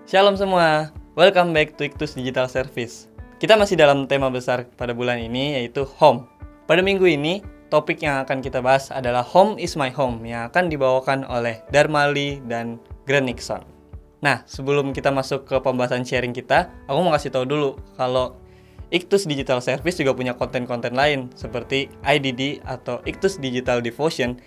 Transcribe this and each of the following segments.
Shalom semua, welcome back to Iktus Digital Service. Kita masih dalam tema besar pada bulan ini, yaitu home. Pada minggu ini, topik yang akan kita bahas adalah Home is my home, yang akan dibawakan oleh Darmali dan Grant Nixon. Nah, sebelum kita masuk ke pembahasan sharing kita, aku mau kasih tahu dulu kalau Iktus Digital Service juga punya konten-konten lain seperti IDD atau Iktus Digital Devotion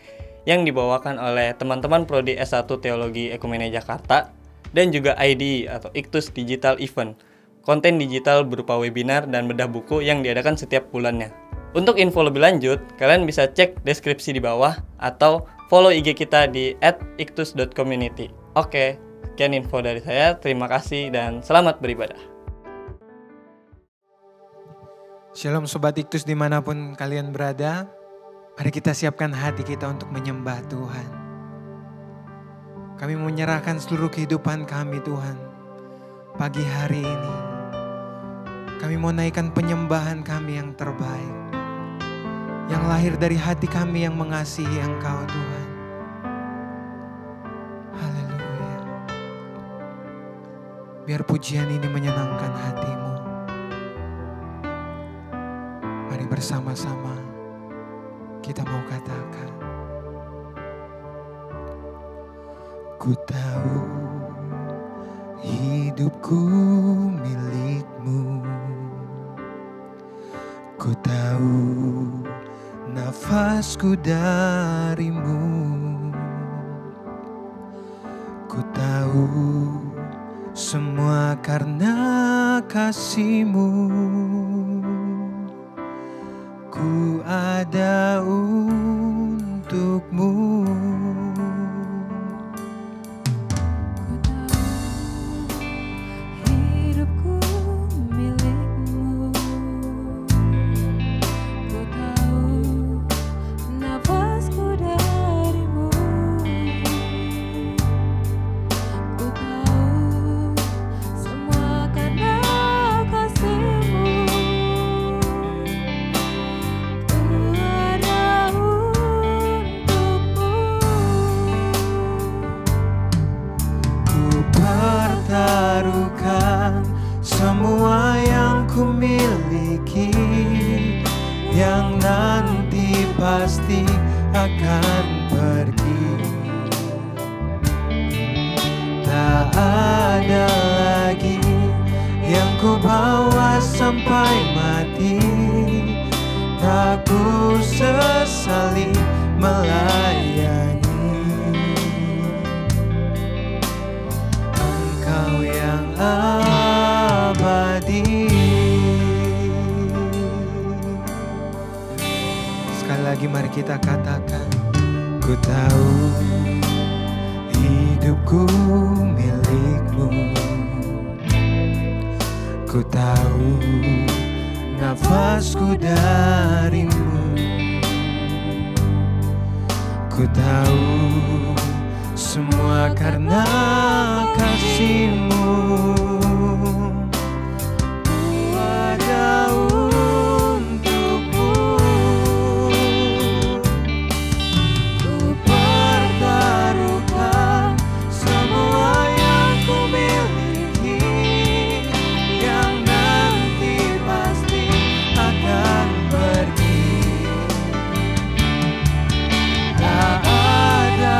yang dibawakan oleh teman-teman Prodi S1 Teologi Ekumene Jakarta dan juga ID atau Iktus Digital Event, konten digital berupa webinar dan bedah buku yang diadakan setiap bulannya. Untuk info lebih lanjut, kalian bisa cek deskripsi di bawah atau follow IG kita di @iktus.community. Oke, sekian info dari saya. Terima kasih dan selamat beribadah. Shalom Sobat Iktus dimanapun kalian berada. Mari kita siapkan hati kita untuk menyembah Tuhan. Kami menyerahkan seluruh kehidupan kami Tuhan. Pagi hari ini kami mau naikkan penyembahan kami yang terbaik, yang lahir dari hati kami yang mengasihi Engkau Tuhan. Haleluya. Biar pujian ini menyenangkan hatimu. Mari bersama-sama kita mau katakan, ku tahu hidupku milikmu, ku tahu nafasku darimu, ku tahu semua karena kasih-Mu, ku ada untukmu. Semua yang ku miliki, yang nanti pasti akan pergi. Tak ada lagi yang ku bawa sampai mati. Tak ku sesali melayani Engkau yang abadi. Sekali lagi mari kita katakan, ku tahu hidupku milikmu, ku tahu nafasku darimu, ku tahu semua karena kasih-Mu. Tak ada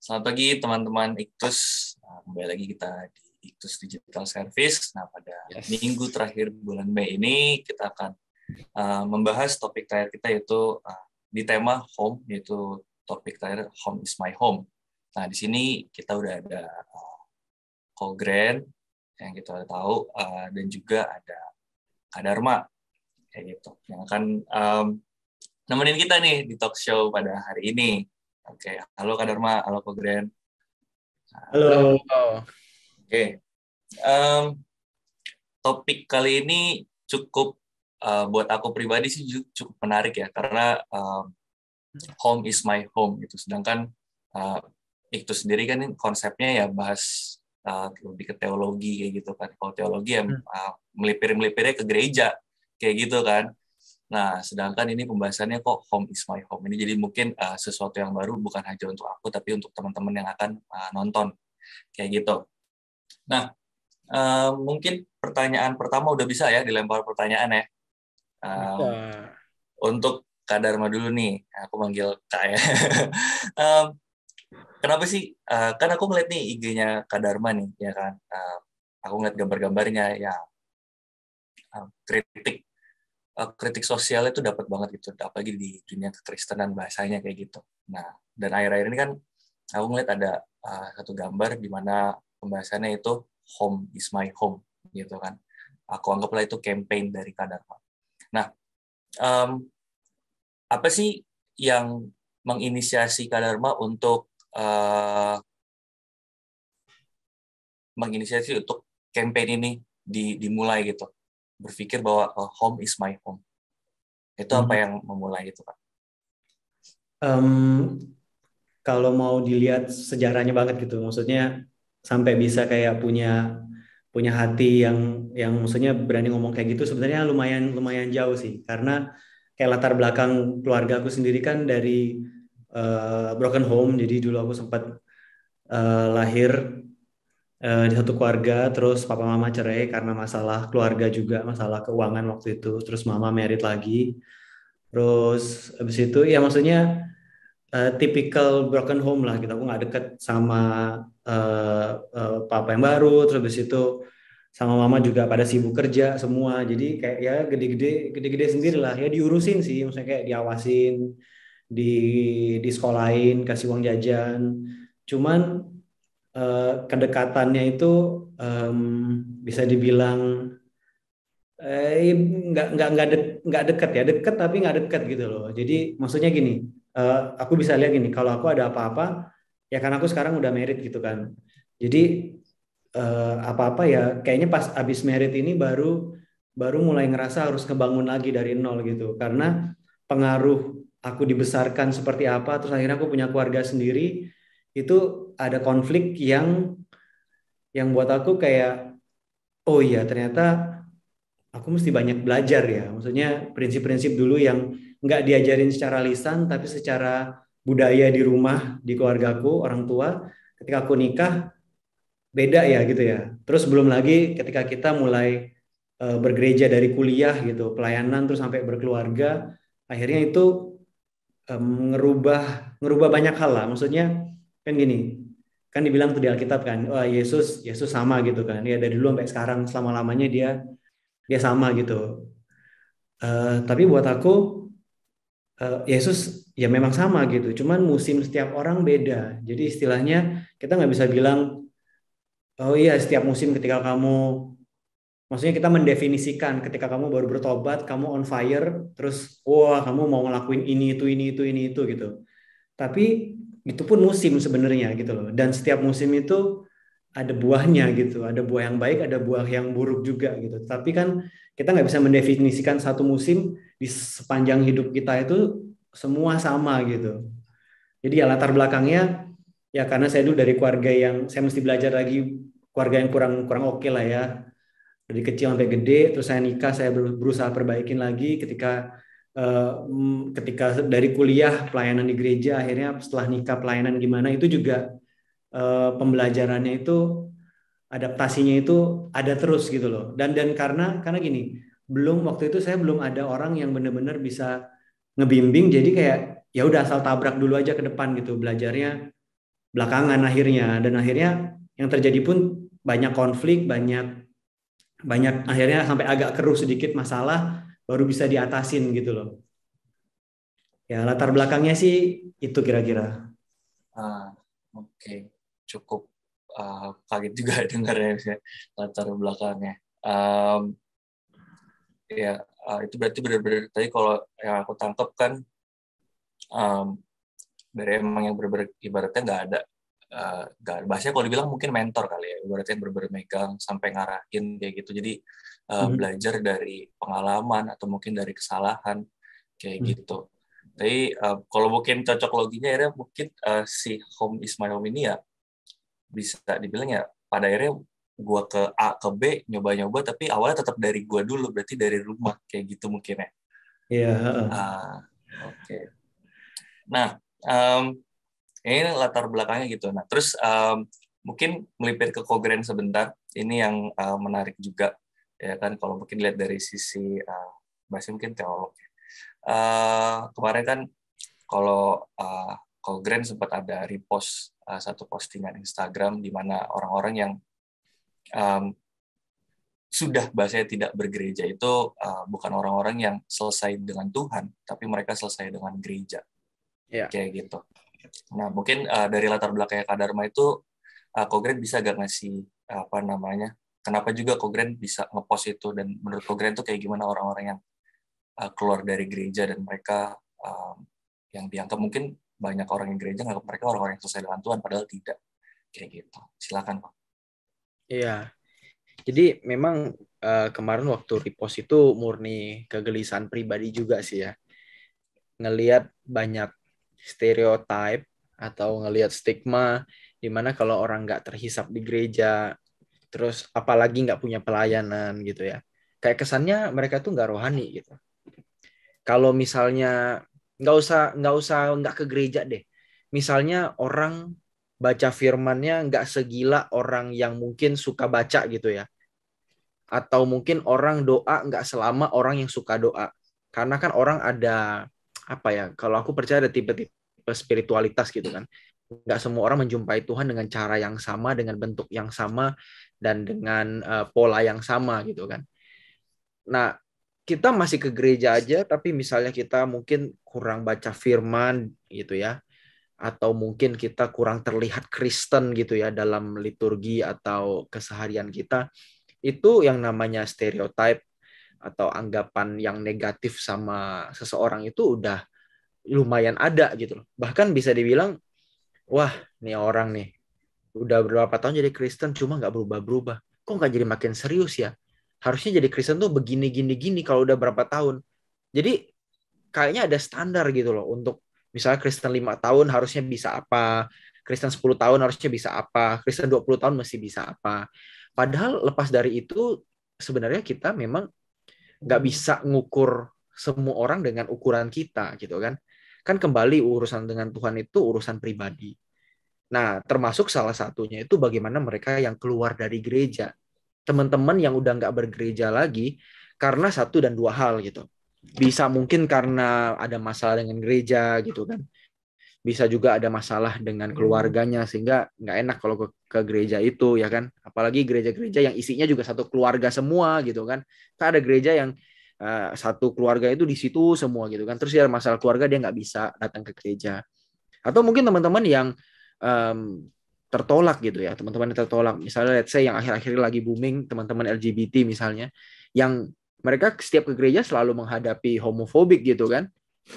Selamat pagi teman-teman Iktus. Kembali lagi kita di Iktus Digital Service. Nah, pada minggu terakhir bulan Mei ini kita akan membahas topik terakhir kita yaitu di tema home, yaitu topik terakhir Home is my home. Nah, di sini kita udah ada Ko Grand yang kita udah tahu dan juga ada Kak Dharma kayak gitu yang akan nemenin kita nih di talk show pada hari ini. Oke, halo Kak Dharma, halo Ko Grand. Halo. Oke, topik kali ini cukup buat aku pribadi sih cukup menarik ya, karena home is my home gitu. Sedangkan itu sendiri kan konsepnya ya bahas lebih ke teologi kayak gitu kan. Kalau teologi ya melipir-melipirnya ke gereja kayak gitu kan. Nah, sedangkan ini pembahasannya kok home is my home. Ini jadi mungkin sesuatu yang baru bukan hanya untuk aku, tapi untuk teman-teman yang akan nonton. Kayak gitu. Nah, mungkin pertanyaan pertama udah bisa ya dilempar pertanyaan ya. Untuk Kak Dharma dulu nih. Aku manggil Kak ya. Kenapa sih? Kan aku ngeliat nih IG-nya Kak Dharma nih, ya kan. Aku ngeliat gambar-gambarnya, ya kritik sosial itu dapat banget gitu, apalagi di dunia kekristenan bahasanya kayak gitu. Nah, dan akhir-akhir ini kan aku ngeliat ada satu gambar di mana pembahasannya itu home is my home gitu kan. Aku anggaplah itu campaign dari Kak Dharma. Nah, apa sih yang menginisiasi Kak Dharma untuk menginisiasi untuk campaign ini dimulai gitu? Berpikir bahwa home is my home. Itu apa yang memulai itu, Pak? Kalau mau dilihat sejarahnya banget gitu, maksudnya sampai bisa kayak punya hati yang maksudnya berani ngomong kayak gitu, sebenarnya lumayan jauh sih, karena kayak latar belakang keluarga aku sendiri kan dari broken home. Jadi dulu aku sempat lahir di satu keluarga, terus papa mama cerai karena masalah keluarga juga, masalah keuangan waktu itu. Terus mama married lagi. Terus habis itu ya maksudnya typical broken home lah gitu. Aku nggak deket sama papa yang baru. Terus habis itu sama mama juga pada sibuk kerja semua. Jadi kayak ya gede-gede sendiri lah. Ya diurusin sih, maksudnya kayak diawasin, di sekolahin, kasih uang jajan. Cuman kedekatannya itu bisa dibilang nggak dekat ya, dekat tapi nggak dekat gitu loh. Jadi maksudnya gini, aku bisa lihat gini, kalau aku ada apa-apa ya, karena aku sekarang udah married gitu kan. Jadi apa-apa ya kayaknya pas abis married ini baru mulai ngerasa harus ngebangun lagi dari nol gitu, karena pengaruh aku dibesarkan seperti apa, terus akhirnya aku punya keluarga sendiri, itu ada konflik yang buat aku kayak, oh iya ternyata aku mesti banyak belajar ya. Maksudnya prinsip-prinsip dulu yang nggak diajarin secara lisan, tapi secara budaya di rumah, di keluargaku, orang tua, ketika aku nikah, beda ya gitu ya. Terus belum lagi ketika kita mulai bergereja dari kuliah gitu, pelayanan terus sampai berkeluarga, akhirnya itu ngerubah banyak hal lah. Maksudnya kan gini, kan dibilang tuh di Alkitab kan, wah Yesus sama gitu kan, ya dari dulu sampai sekarang selama-lamanya dia sama gitu. Tapi buat aku Yesus ya memang sama gitu, cuman musim setiap orang beda. Jadi istilahnya kita nggak bisa bilang, oh iya setiap musim ketika kamu, maksudnya kita mendefinisikan ketika kamu baru bertobat, kamu on fire, terus wah kamu mau ngelakuin ini itu gitu. Tapi itu pun musim sebenarnya gitu loh. Dan setiap musim itu ada buahnya gitu. Ada buah yang baik, ada buah yang buruk juga gitu. Tapi kan kita nggak bisa mendefinisikan satu musim di sepanjang hidup kita itu semua sama gitu. Jadi ya latar belakangnya ya karena saya dulu dari keluarga yang saya mesti belajar lagi, keluarga yang kurang oke lah ya. Dari kecil sampai gede, terus saya nikah, saya berusaha perbaikin lagi ketika dari kuliah pelayanan di gereja, akhirnya setelah nikah pelayanan gimana, itu juga pembelajarannya itu, adaptasinya itu ada terus gitu loh. Dan karena gini, waktu itu saya belum ada orang yang benar-benar bisa ngebimbing, jadi kayak ya udah asal tabrak dulu aja ke depan gitu, belajarnya belakangan akhirnya, dan akhirnya yang terjadi pun banyak konflik, banyak akhirnya sampai agak keruh sedikit masalah baru bisa diatasin gitu loh. Ya latar belakangnya sih itu kira-kira. Oke. Cukup kaget juga dengarnya ya, latar belakangnya. Ya itu berarti benar-benar tadi kalau yang aku tangkap kan dari emang yang benar-benar ibaratnya nggak ada bahasanya kalau dibilang mungkin mentor kali ya, ibaratnya benar-benar megang sampai ngarahin kayak gitu. Jadi belajar dari pengalaman atau mungkin dari kesalahan kayak gitu. Tapi kalau mungkin cocok loginya akhirnya mungkin si Home is my home ini ya bisa dibilang ya pada akhirnya gue ke A ke B nyoba-nyoba, tapi awalnya tetap dari gue dulu, berarti dari rumah kayak gitu mungkin ya. Iya. Oke. Nah, ini latar belakangnya gitu. Nah, terus mungkin melipir ke Kogren sebentar. Ini yang menarik juga, ya kan? Kalau mungkin lihat dari sisi bahasa mungkin teolog. Kemarin kan kalau Kogren sempat ada repost satu postingan Instagram di mana orang-orang yang sudah bahasanya tidak bergereja itu bukan orang-orang yang selesai dengan Tuhan, tapi mereka selesai dengan gereja. Kayak gitu. Nah, mungkin dari latar belakangnya Kak Dharma itu, Kogren bisa gak ngasih kenapa juga Kogren bisa ngepost itu, dan menurut Kogren itu kayak gimana orang-orang yang keluar dari gereja dan mereka yang dianggap mungkin banyak orang yang gereja nganggap mereka orang-orang yang selesai dengan Tuhan, padahal tidak. Kayak gitu. Silakan, Pak. Iya. Jadi memang kemarin waktu repost itu murni kegelisahan pribadi juga sih ya. Ngelihat banyak stereotype atau ngelihat stigma di mana kalau orang nggak terhisap di gereja, terus apalagi nggak punya pelayanan gitu ya. Kayak kesannya mereka tuh nggak rohani gitu. Kalau misalnya nggak ke gereja deh. Misalnya orang baca firmannya nggak segila orang yang mungkin suka baca gitu ya. Atau mungkin orang doa nggak selama orang yang suka doa. Karena kan orang ada, apa ya, kalau aku percaya ada tipe-tipe spiritualitas gitu kan. Nggak semua orang menjumpai Tuhan dengan cara yang sama, dengan bentuk yang sama, dan dengan pola yang sama gitu kan. Nah, kita masih ke gereja aja, tapi misalnya kita mungkin kurang baca firman gitu ya, atau mungkin kita kurang terlihat Kristen gitu ya dalam liturgi atau keseharian kita, itu yang namanya stereotype atau anggapan yang negatif sama seseorang itu udah lumayan ada gitu loh. Bahkan bisa dibilang, wah, nih orang nih udah berapa tahun jadi Kristen cuma nggak berubah-berubah. Kok nggak jadi makin serius ya? Harusnya jadi Kristen tuh begini gini gini kalau udah berapa tahun. Jadi kayaknya ada standar gitu loh untuk misalnya Kristen 5 tahun harusnya bisa apa, Kristen 10 tahun harusnya bisa apa, Kristen 20 tahun masih bisa apa. Padahal lepas dari itu sebenarnya kita memang nggak bisa ngukur semua orang dengan ukuran kita gitu kan. Kan kembali urusan dengan Tuhan itu urusan pribadi. Nah, termasuk salah satunya itu bagaimana mereka yang keluar dari gereja. Teman-teman yang udah nggak bergereja lagi karena satu dan dua hal gitu. Bisa mungkin karena ada masalah dengan gereja gitu kan. Bisa juga ada masalah dengan keluarganya sehingga nggak enak kalau ke gereja itu ya kan. Apalagi gereja-gereja yang isinya juga satu keluarga semua gitu kan. Kan ada gereja yang satu keluarga itu di situ semua gitu kan. Terus ya masalah keluarga dia nggak bisa datang ke gereja. Atau mungkin teman-teman yang tertolak gitu ya, teman-teman yang tertolak. Misalnya let's say yang akhir-akhir lagi booming teman-teman LGBT misalnya, yang mereka setiap ke gereja selalu menghadapi homofobik gitu kan,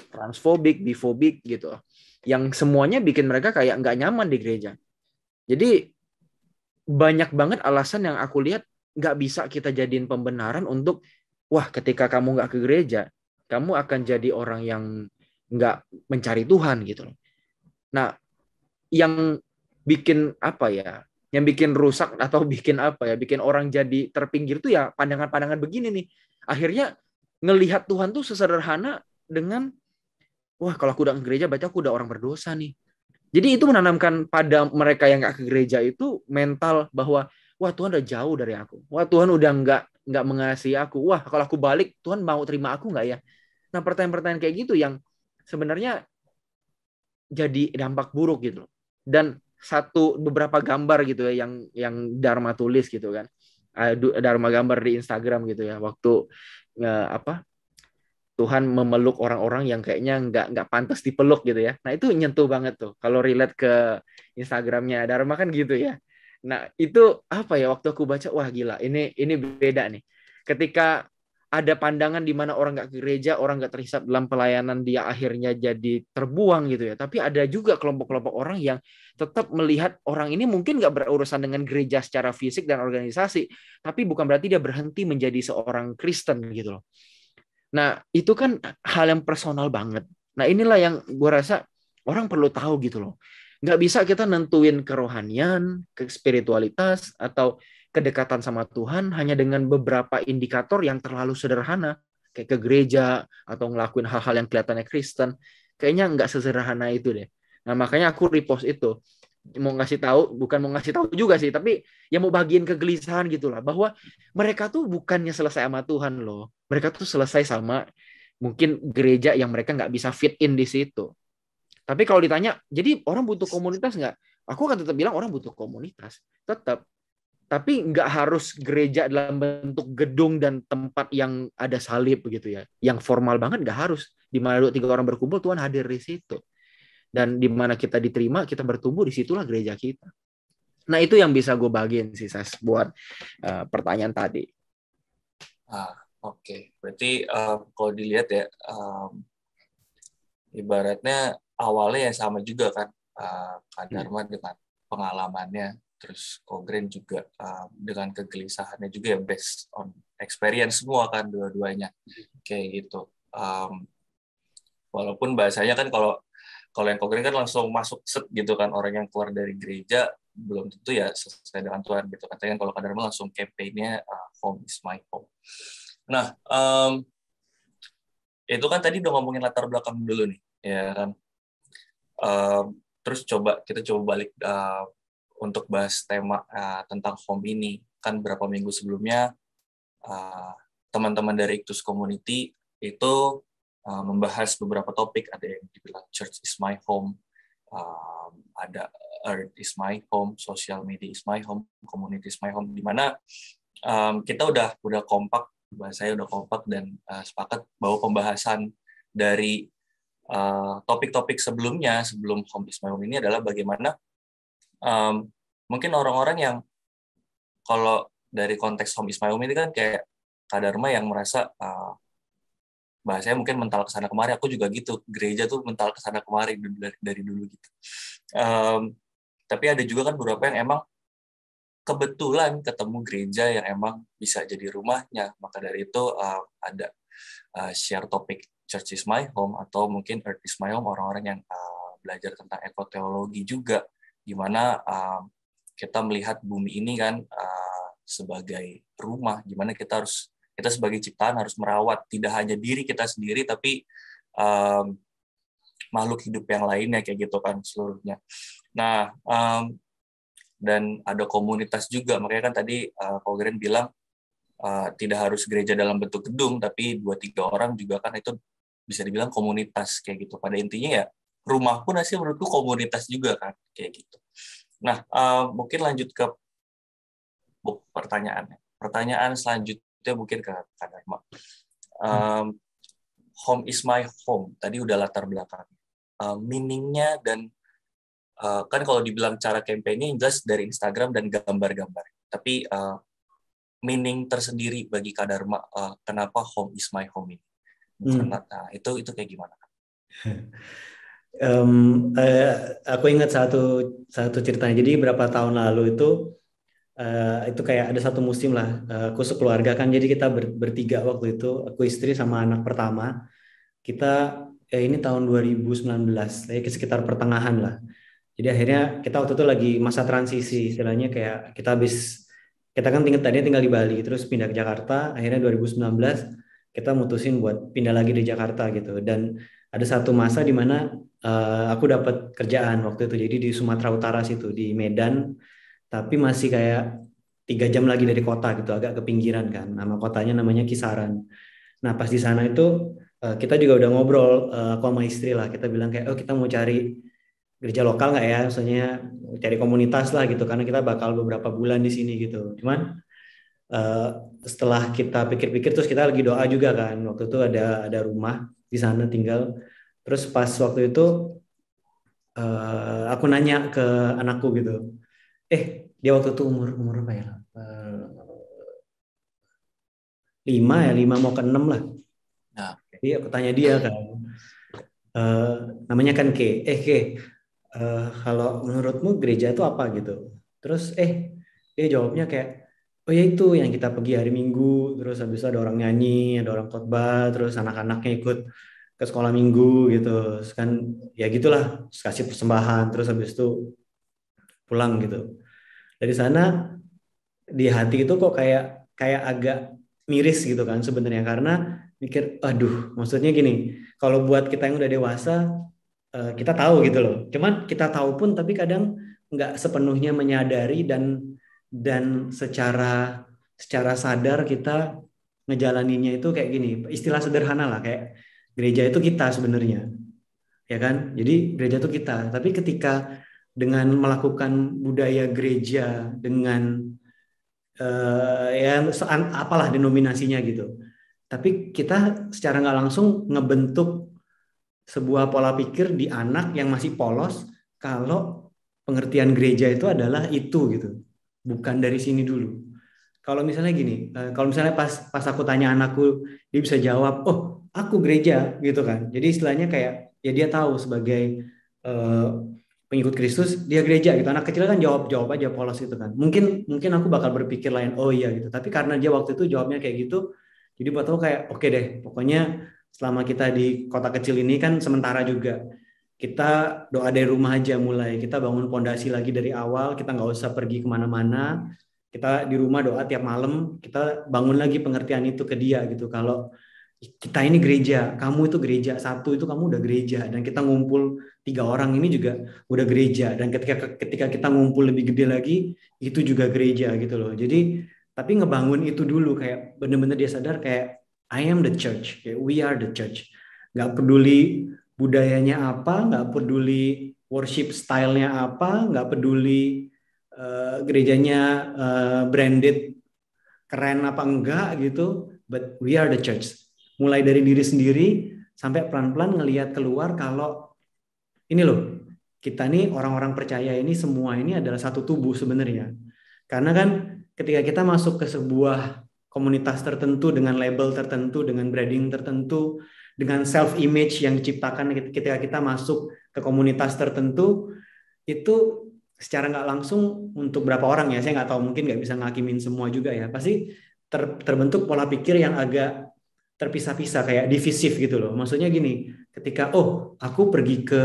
transfobik, bifobik gitu, yang semuanya bikin mereka kayak nggak nyaman di gereja. Jadi banyak banget alasan yang aku lihat nggak bisa kita jadiin pembenaran untuk, wah ketika kamu nggak ke gereja, kamu akan jadi orang yang nggak mencari Tuhan gitu loh. Nah, yang bikin apa ya, yang bikin rusak atau bikin apa ya, bikin orang jadi terpinggir tuh ya pandangan-pandangan begini nih. Akhirnya ngelihat Tuhan tuh sesederhana dengan, wah kalau aku udah ke gereja berarti aku udah orang berdosa nih. Jadi itu menanamkan pada mereka yang gak ke gereja itu mental bahwa, wah Tuhan udah jauh dari aku. Wah Tuhan udah nggak mengasihi aku. Wah kalau aku balik Tuhan mau terima aku nggak ya? Nah pertanyaan-pertanyaan kayak gitu yang sebenarnya jadi dampak buruk gitu loh. Dan beberapa gambar gitu ya yang Dharma tulis gitu kan. Dharma gambar di Instagram gitu ya. Waktu apa Tuhan memeluk orang-orang yang kayaknya nggak pantas dipeluk gitu ya. Nah itu nyentuh banget tuh. Kalau relate ke Instagramnya Dharma kan gitu ya. Nah itu apa ya waktu aku baca wah gila ini beda nih. Ketika ada pandangan di mana orang nggak ke gereja, orang nggak terhisap dalam pelayanan, dia akhirnya jadi terbuang gitu ya. Tapi ada juga kelompok-kelompok orang yang tetap melihat orang ini mungkin nggak berurusan dengan gereja secara fisik dan organisasi, tapi bukan berarti dia berhenti menjadi seorang Kristen gitu loh. Nah, itu kan hal yang personal banget. Nah, inilah yang gue rasa orang perlu tahu gitu loh. Nggak bisa kita nentuin kerohanian, ke spiritualitas, atau kedekatan sama Tuhan hanya dengan beberapa indikator yang terlalu sederhana. Kayak ke gereja, atau ngelakuin hal-hal yang kelihatannya Kristen. Kayaknya nggak sesederhana itu deh. Nah, makanya aku repost itu. Mau ngasih tahu, bukan mau ngasih tahu juga sih, tapi ya mau bagiin kegelisahan gitu lah. Bahwa mereka tuh bukannya selesai sama Tuhan loh. Mereka tuh selesai sama mungkin gereja yang mereka nggak bisa fit in di situ. Tapi kalau ditanya, jadi orang butuh komunitas nggak? Aku akan tetap bilang orang butuh komunitas. Tetap. Tapi nggak harus gereja dalam bentuk gedung dan tempat yang ada salib begitu ya. Yang formal banget nggak harus. Di mana 2-3 orang berkumpul, Tuhan hadir di situ. Dan di mana kita diterima, kita bertumbuh, disitulah gereja kita. Nah itu yang bisa gue bagiin sih Sas buat pertanyaan tadi. Oke. Berarti kalau dilihat ya, ibaratnya awalnya yang sama juga kan, Kak Dharma dengan pengalamannya, terus Kogren juga dengan kegelisahannya juga ya, based on experience semua kan dua-duanya kayak gitu. Walaupun bahasanya kan kalau yang Kogren kan langsung masuk set gitu kan, orang yang keluar dari gereja belum tentu ya sesuai dengan Tuhan gitu. Katanya kalau Kak Dharma langsung campaign-nya Home is my home. Nah, itu kan tadi udah ngomongin latar belakang dulu nih, ya kan. Terus kita coba balik untuk bahas tema tentang home ini. Kan berapa minggu sebelumnya teman-teman dari Iktus Community itu membahas beberapa topik. Ada yang dibilang Church is my home, ada Earth is my home, social media is my home, community is my home. Di mana kita udah kompak, bahasanya udah kompak dan sepakat bahwa pembahasan dari topik-topik sebelumnya sebelum Home is my home ini adalah bagaimana mungkin orang-orang yang kalau dari konteks Home is my home ini kan kayak Kak Dharma yang merasa bahasanya mungkin mental kesana kemari. Aku juga gitu, gereja tuh mental kesana kemari dari dulu gitu. Tapi ada juga kan beberapa yang emang kebetulan ketemu gereja yang emang bisa jadi rumahnya. Maka dari itu ada share topik Church is my home atau mungkin Earth is my home, orang-orang yang belajar tentang ekoteologi juga, di mana kita melihat bumi ini kan sebagai rumah, di mana kita sebagai ciptaan harus merawat tidak hanya diri kita sendiri, tapi makhluk hidup yang lainnya kayak gitu kan seluruhnya. Nah, dan ada komunitas juga, makanya kan tadi Kogren bilang tidak harus gereja dalam bentuk gedung, tapi 2-3 orang juga kan itu bisa dibilang komunitas kayak gitu. Pada intinya ya rumah pun hasil menurutku komunitas juga kan kayak gitu. Nah, mungkin lanjut ke pertanyaannya. Pertanyaan selanjutnya mungkin ke Kak Dharma. Home is my home. Tadi udah latar belakang. Meaningnya dan kan kalau dibilang cara campaign-nya jelas dari Instagram dan gambar-gambar. Tapi meaning tersendiri bagi Kak Dharma, kenapa home is my home ini? Nah, itu kayak gimana? Aku ingat satu ceritanya. Jadi berapa tahun lalu itu kayak ada satu musim lah. Aku sekeluarga kan, jadi kita bertiga waktu itu. Aku istri sama anak pertama. Kita ini tahun 2019, sekitar pertengahan lah. Jadi akhirnya kita waktu itu lagi masa transisi, istilahnya kayak kita kan tadinya tinggal di Bali, terus pindah ke Jakarta. Akhirnya 2019 kita mutusin buat pindah lagi di Jakarta gitu. Dan ada satu masa di mana aku dapat kerjaan waktu itu, jadi di Sumatera Utara situ, di Medan, tapi masih kayak 3 jam lagi dari kota gitu, agak ke pinggiran kan. Nama kotanya namanya Kisaran. Nah pas di sana itu kita juga udah ngobrol, aku sama istri lah, kita bilang kayak kita mau cari gereja lokal nggak ya, maksudnya cari komunitas lah gitu, karena kita bakal beberapa bulan di sini gitu. Cuman eh, setelah kita pikir-pikir, terus kita lagi doa juga kan, waktu itu ada rumah di sana tinggal. Terus pas waktu itu aku nanya ke anakku gitu, dia waktu itu umur umur apa ya? 5 mau ke 6 lah. Nah, Jadi aku tanya dia kan, eh, namanya kan Ke, kalau menurutmu gereja itu apa gitu? Terus dia jawabnya kayak, oh ya itu yang kita pergi hari Minggu, terus habis itu ada orang nyanyi, ada orang khotbah, terus anak-anaknya ikut ke sekolah Minggu gitu. Terus kan ya gitulah, terus kasih persembahan, terus habis itu pulang gitu. Dari sana di hati itu kok kayak kayak agak miris gitu kan sebenarnya, karena mikir, aduh, maksudnya gini, kalau buat kita yang udah dewasa, kita tahu gitu loh. Cuman kita tahu pun tapi kadang nggak sepenuhnya menyadari dan secara sadar kita ngejalaninnya itu kayak gini. Istilah sederhana lah, kayak gereja itu kita sebenarnya, ya kan? Jadi gereja itu kita. Tapi ketika dengan melakukan budaya gereja dengan ya apalah denominasinya gitu. Tapi kita secara nggak langsung ngebentuk sebuah pola pikir di anak yang masih polos, kalau pengertian gereja itu adalah itu gitu, bukan dari sini dulu. Kalau misalnya gini, kalau misalnya pas aku tanya anakku, dia bisa jawab, oh aku gereja gitu kan. Jadi istilahnya kayak ya dia tahu sebagai eh, pengikut Kristus dia gereja gitu. Anak kecil kan jawab aja polos gitu kan. Mungkin aku bakal berpikir lain, oh iya gitu. Tapi karena dia waktu itu jawabnya kayak gitu, jadi buat aku kayak oke deh, pokoknya selama kita di kota kecil ini kan sementara juga. Kita doa dari rumah aja mulai. Kita bangun pondasi lagi dari awal. Kita nggak usah pergi kemana-mana. Kita di rumah doa tiap malam. Kita bangun lagi pengertian itu ke dia gitu. Kalau kita ini gereja, kamu itu gereja, satu itu kamu udah gereja, dan kita ngumpul 3 orang ini juga udah gereja, dan ketika kita ngumpul lebih gede lagi itu juga gereja gitu loh. Jadi tapi ngebangun itu dulu, kayak bener-bener dia sadar kayak I am the church, kayak we are the church. Nggak peduli budayanya apa, nggak peduli worship style-nya apa, nggak peduli gerejanya branded keren apa enggak gitu, but we are the church. Mulai dari diri sendiri sampai pelan-pelan ngelihat keluar kalau ini loh, kita nih orang-orang percaya ini semua ini adalah satu tubuh sebenarnya. Karena kan ketika kita masuk ke sebuah komunitas tertentu dengan label tertentu, dengan branding tertentu, dengan self image yang diciptakan ketika kita masuk ke komunitas tertentu, itu secara nggak langsung untuk berapa orang ya, saya nggak tahu, mungkin nggak bisa ngakimin semua juga ya, pasti terbentuk pola pikir yang agak terpisah-pisah, kayak divisif gitu loh. Maksudnya gini, ketika aku pergi ke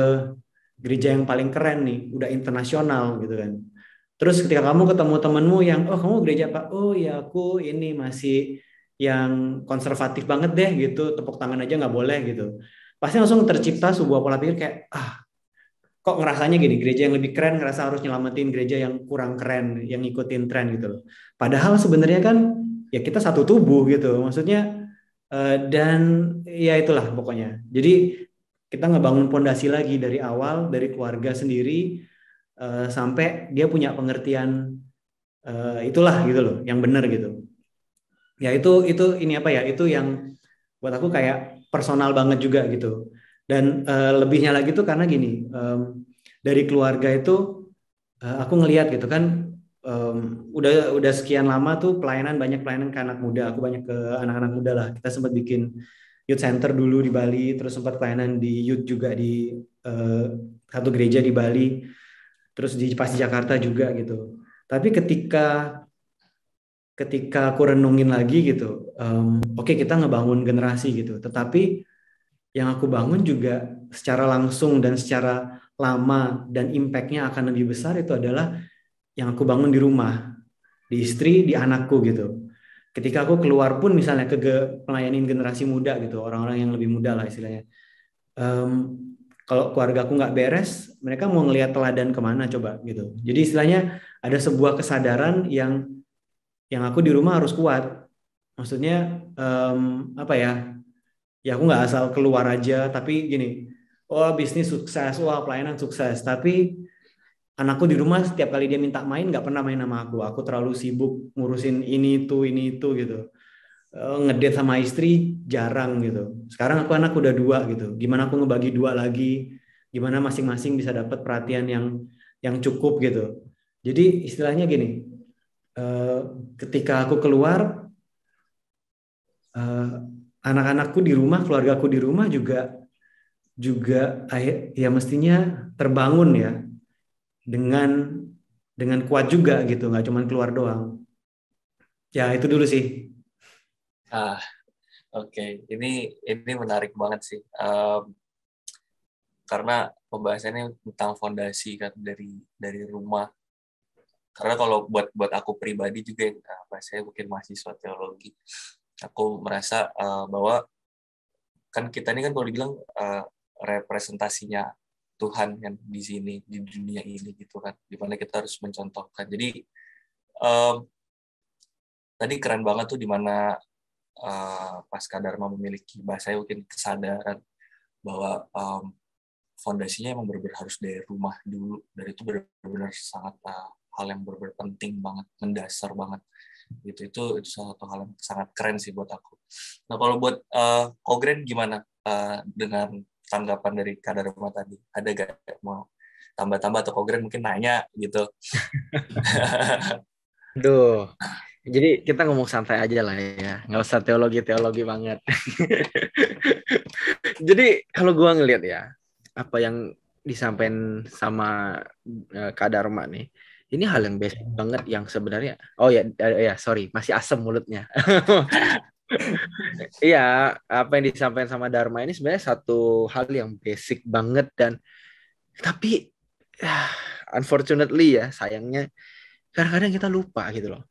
gereja yang paling keren nih, udah internasional gitu kan, terus ketika kamu ketemu temenmu yang kamu gereja apa, oh ya aku ini masih yang konservatif banget deh gitu, tepuk tangan aja nggak boleh gitu, pasti langsung tercipta sebuah pola pikir kayak kok ngerasanya gini, gereja yang lebih keren ngerasa harus nyelamatin gereja yang kurang keren, yang ngikutin tren gitu loh. Padahal sebenarnya kan ya kita satu tubuh gitu, maksudnya dan ya itulah pokoknya. Jadi kita ngebangun pondasi lagi dari awal, dari keluarga sendiri, sampai dia punya pengertian itulah gitu loh, yang benar gitu. Ya itu ini apa ya, itu yang buat aku kayak personal banget juga gitu. Dan lebihnya lagi tuh karena gini, dari keluarga itu aku ngelihat gitu kan, udah sekian lama tuh banyak pelayanan ke anak muda. Aku banyak ke anak-anak muda lah. Kita sempat bikin youth center dulu di Bali, terus sempat pelayanan di youth juga di satu gereja di Bali, terus pas di Jakarta juga gitu. Tapi ketika aku renungin lagi gitu, oke, kita ngebangun generasi gitu, tetapi yang aku bangun juga secara langsung dan secara lama dan impact-nya akan lebih besar itu adalah yang aku bangun di rumah, di istri, di anakku gitu. Ketika aku keluar pun misalnya pelayanin generasi muda gitu, orang-orang yang lebih muda lah istilahnya. Kalau keluarga aku nggak beres, mereka mau ngelihat teladan kemana coba gitu. Jadi istilahnya ada sebuah kesadaran yang aku di rumah harus kuat. Maksudnya apa ya? Ya aku nggak asal keluar aja, tapi gini, wah bisnis sukses, wah pelayanan sukses. Tapi anakku di rumah setiap kali dia minta main nggak pernah main sama aku. Aku terlalu sibuk ngurusin ini itu gitu. Ngedate sama istri jarang gitu. Sekarang aku anak udah 2 gitu. Gimana aku ngebagi 2 lagi? Gimana masing-masing bisa dapat perhatian yang cukup gitu. Jadi istilahnya gini, ketika aku keluar, anak-anakku di rumah, keluargaku di rumah juga ya mestinya terbangun ya dengan kuat juga gitu, nggak cuma keluar doang. Ya itu dulu sih. Ah, oke. Ini menarik banget sih. Karena pembahasannya tentang fondasi kan dari rumah. Karena kalau buat aku pribadi juga, saya mungkin mahasiswa teologi, aku merasa bahwa kan kita ini kan kalau dibilang representasinya Tuhan kan di sini, di dunia ini gitu kan, dimana kita harus mencontohkan. Jadi tadi keren banget tuh dimana Pasca Dharma memiliki bahasa mungkin kesadaran bahwa fondasinya emang benar-benar harus dari rumah dulu, dan itu benar-benar sangat hal yang benar-benar penting banget, mendasar banget gitu. Itu salah satu hal yang sangat keren sih buat aku. Nah kalau buat Kogren gimana dengan tanggapan dari Kak Dharma tadi? Ada gak mau tambah-tambah atau Kogren mungkin nanya gitu? Aduh, jadi kita ngomong santai aja lah ya, nggak usah teologi banget. Jadi kalau gua ngelihat ya, apa yang disampaikan sama Kak Dharma nih, ini hal yang basic banget yang sebenarnya. Oh ya, ya sorry, masih asem mulutnya. Iya, apa yang disampaikan sama Dharma ini sebenarnya satu hal yang basic banget, dan tapi unfortunately ya, sayangnya kadang-kadang kita lupa gitu loh.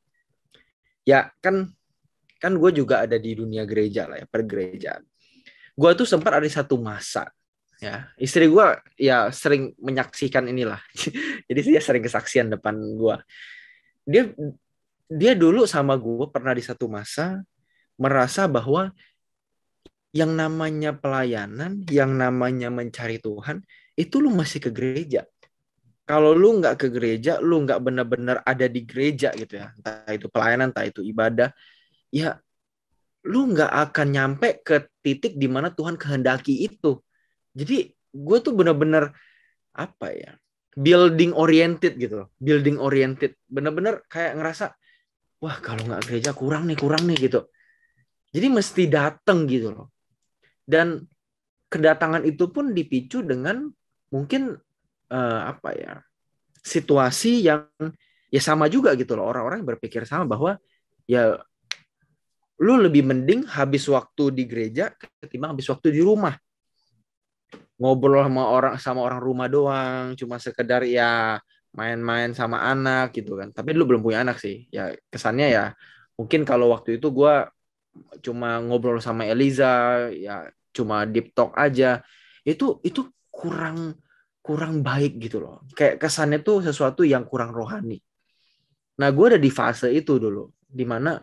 Ya kan gue juga ada di dunia gereja lah ya, pergerejaan. Gue tuh sempat ada satu masa ya, istri gue ya sering menyaksikan inilah. Jadi dia sering kesaksian depan gue. Dia dia dulu sama gue pernah di satu masa merasa bahwa yang namanya pelayanan, yang namanya mencari Tuhan, itu lu masih ke gereja. Kalau lu nggak ke gereja, lu nggak benar-benar ada di gereja gitu ya, entah itu pelayanan, entah itu ibadah, ya lu nggak akan nyampe ke titik di mana Tuhan kehendaki itu. Jadi gue tuh benar-benar apa ya, building oriented gitu loh, building oriented, benar-benar kayak ngerasa wah kalau nggak gereja kurang nih gitu. Jadi mesti datang gitu loh. Dan kedatangan itu pun dipicu dengan mungkin apa ya, situasi yang ya sama juga gitu loh, orang-orang berpikir sama bahwa ya lu lebih mending habis waktu di gereja ketimbang habis waktu di rumah. Ngobrol sama orang rumah doang, cuma sekedar ya main-main sama anak gitu kan. Tapi dulu belum punya anak sih. Ya kesannya ya mungkin kalau waktu itu gue cuma ngobrol sama Eliza, ya cuma deep talk aja. Itu kurang kurang baik gitu loh. Kayak kesannya tuh sesuatu yang kurang rohani. Nah, gue ada di fase itu dulu, di mana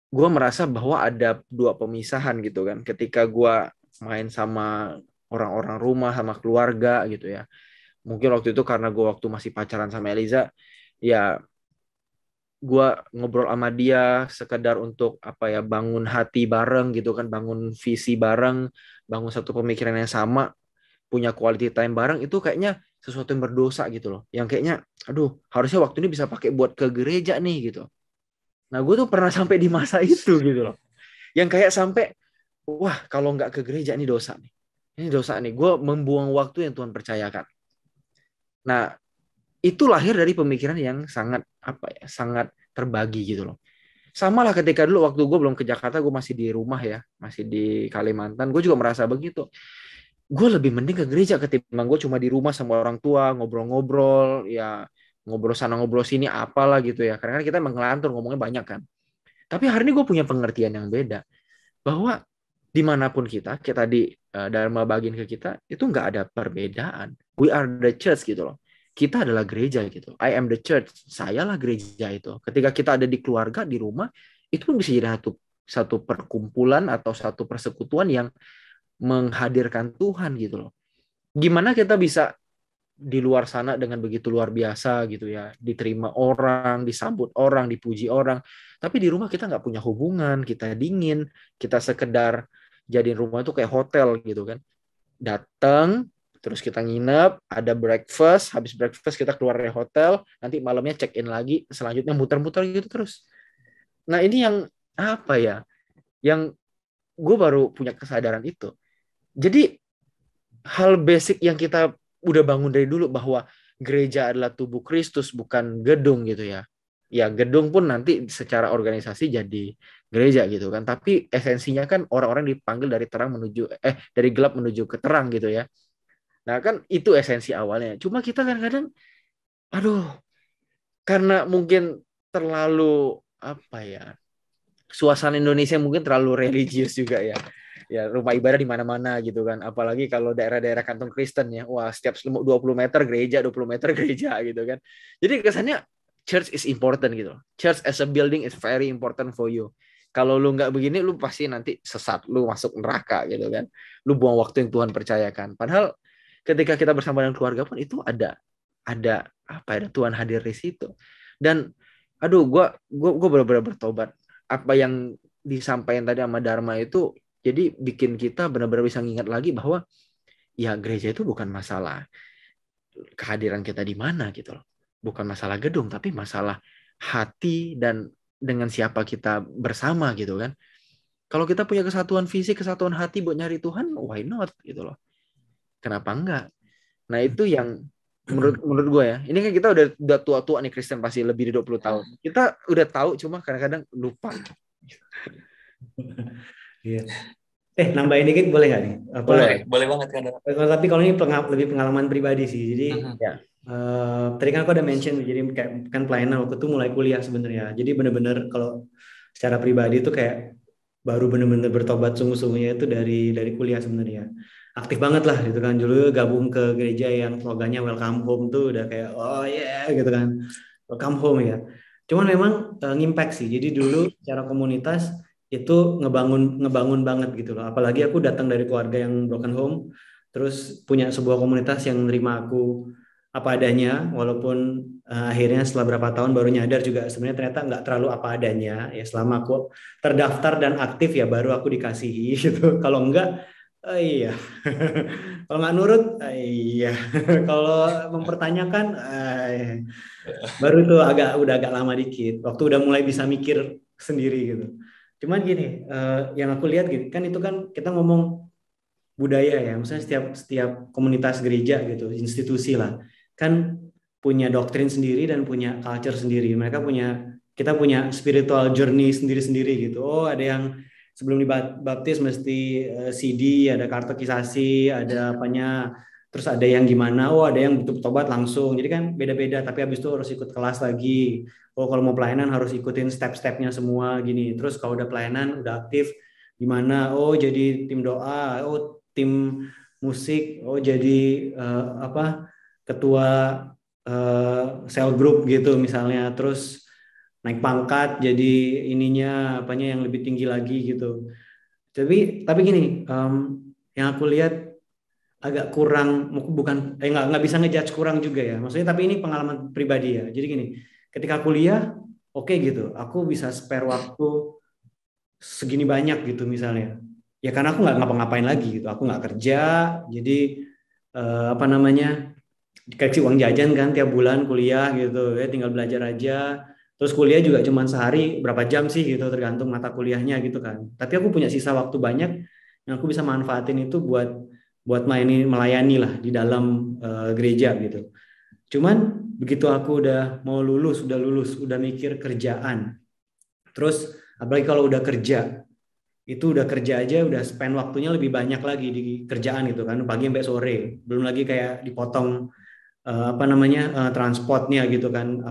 gue merasa bahwa ada dua pemisahan gitu kan. Ketika gue main sama orang-orang rumah, sama keluarga gitu ya. Mungkin waktu itu karena gue waktu masih pacaran sama Eliza, ya gue ngobrol sama dia sekedar untuk apa ya, bangun hati bareng gitu kan, bangun visi bareng, bangun satu pemikiran yang sama, punya quality time bareng, itu kayaknya sesuatu yang berdosa gitu loh. Yang kayaknya, aduh, harusnya waktu ini bisa pakai buat ke gereja nih gitu. Nah, gue tuh pernah sampai di masa itu gitu loh. Yang kayak sampai, wah kalau nggak ke gereja ini dosa nih. Ini dosa nih, gue membuang waktu yang Tuhan percayakan. Nah, itu lahir dari pemikiran yang sangat apa ya, sangat terbagi gitu loh. Sama lah ketika dulu waktu gue belum ke Jakarta, gue masih di rumah ya, masih di Kalimantan, gue juga merasa begitu. Gue lebih mending ke gereja ketimbang gue cuma di rumah sama orang tua ngobrol-ngobrol, ya ngobrol sana ngobrol sini apalah gitu ya. Karena kan kita emang ngelantur ngomongnya banyak kan. Tapi hari ini gue punya pengertian yang beda, bahwa dimanapun kita di Dharma bagiin ke kita, itu nggak ada perbedaan. We are the church gitu loh. Kita adalah gereja gitu. I am the church. Sayalah gereja itu. Ketika kita ada di keluarga, di rumah, itu pun bisa jadi satu perkumpulan atau satu persekutuan yang menghadirkan Tuhan gitu loh. Gimana kita bisa di luar sana dengan begitu luar biasa gitu ya, diterima orang, disambut orang, dipuji orang, tapi di rumah kita nggak punya hubungan, kita dingin, kita sekedar jadiin rumah itu kayak hotel gitu kan, datang terus kita nginep, ada breakfast, habis breakfast kita keluar dari hotel, nanti malamnya check in lagi, selanjutnya muter-muter gitu terus. Nah ini yang apa ya, yang gue baru punya kesadaran itu. Jadi hal basic yang kita udah bangun dari dulu bahwa gereja adalah tubuh Kristus bukan gedung gitu ya. Ya gedung pun nanti secara organisasi jadi gereja gitu kan. Tapi esensinya kan orang-orang dipanggil dari terang menuju dari gelap menuju ke terang gitu ya. Nah kan itu esensi awalnya. Cuma kita kadang-kadang aduh karena mungkin terlalu apa ya, suasana Indonesia mungkin terlalu religius juga ya. Ya rumah ibadah di mana-mana gitu kan. Apalagi kalau daerah-daerah kantong Kristen ya. Wah, setiap 20 meter gereja, 20 meter gereja gitu kan. Jadi kesannya church is important gitu. Church as a building is very important for you. Kalau lu nggak begini, lu pasti nanti sesat, lu masuk neraka gitu kan. Lu buang waktu yang Tuhan percayakan. Padahal ketika kita bersama dengan keluarga pun itu ada apa ya, Tuhan hadir di situ. Dan aduh, gua benar-benar bertobat. Apa yang disampaikan tadi sama Dharma itu jadi bikin kita benar-benar bisa ngingat lagi bahwa ya gereja itu bukan masalah kehadiran kita di mana gitu loh. Bukan masalah gedung, tapi masalah hati dan dengan siapa kita bersama gitu kan. Kalau kita punya kesatuan fisik, kesatuan hati buat nyari Tuhan, why not gitu loh. Kenapa enggak? Nah itu yang menurut gue ya. Ini kan kita udah tua-tua nih Kristen, pasti lebih dari 20 tahun. Kita udah tahu cuma kadang-kadang lupa. Iya. Nambahin dikit boleh nggak nih? Boleh banget kan. Tapi kalau ini lebih pengalaman pribadi sih. Jadi Ya. tadi kan aku ada mention, jadi kayak kan pelayanan waktu itu mulai kuliah sebenarnya. Jadi bener-bener kalau secara pribadi itu kayak baru bener-bener bertobat sungguh-sungguhnya itu dari kuliah sebenarnya. Aktif banget lah gitu kan. Dulu gabung ke gereja yang slogannya welcome home tuh udah kayak oh yeah gitu kan. Welcome home ya. Cuman memang ngimpact sih. Jadi dulu secara komunitas itu ngebangun banget gitu loh. Apalagi aku datang dari keluarga yang broken home, terus punya sebuah komunitas yang nerima aku apa adanya, walaupun akhirnya setelah berapa tahun baru nyadar juga sebenarnya ternyata nggak terlalu apa adanya. Ya selama aku terdaftar dan aktif ya baru aku dikasihi gitu. Kalau enggak, iya. Kalau nggak nurut, iya. Kalau mempertanyakan, baru itu udah agak lama dikit. Waktu udah mulai bisa mikir sendiri gitu. Cuman gini, yang aku lihat gitu kan itu kan kita ngomong budaya ya, misalnya setiap komunitas gereja gitu, institusi lah, kan punya doktrin sendiri dan punya culture sendiri. Kita punya spiritual journey sendiri-sendiri gitu. Oh, ada yang sebelum dibaptis mesti CD, ada katekisasi, ada apanya, terus ada yang gimana, oh ada yang butuh tobat langsung. Jadi kan beda-beda, tapi habis itu harus ikut kelas lagi. Oh, kalau mau pelayanan harus ikutin step-stepnya semua gini. Terus kalau udah pelayanan, udah aktif, gimana? Oh, jadi tim doa, oh tim musik, oh jadi ketua sel group gitu misalnya. Terus naik pangkat jadi ininya apanya yang lebih tinggi lagi gitu. Tapi gini, yang aku lihat agak kurang, bukan nggak bisa ngejudge kurang juga ya. Maksudnya tapi ini pengalaman pribadi ya. Jadi gini, ketika kuliah oke gitu, aku bisa spare waktu segini banyak gitu misalnya. Ya karena aku nggak ngapa-ngapain lagi gitu, aku nggak kerja, jadi dikasih uang jajan kan tiap bulan kuliah gitu, ya tinggal belajar aja. Terus kuliah juga cuma sehari berapa jam sih gitu, tergantung mata kuliahnya gitu kan. Tapi aku punya sisa waktu banyak yang aku bisa manfaatin itu buat melayani lah di dalam gereja gitu. Cuman begitu aku udah lulus, udah mikir kerjaan. Terus apalagi kalau udah kerja, itu udah kerja aja udah spend waktunya lebih banyak lagi di kerjaan gitu kan, pagi sampai sore. Belum lagi kayak dipotong transportnya gitu kan,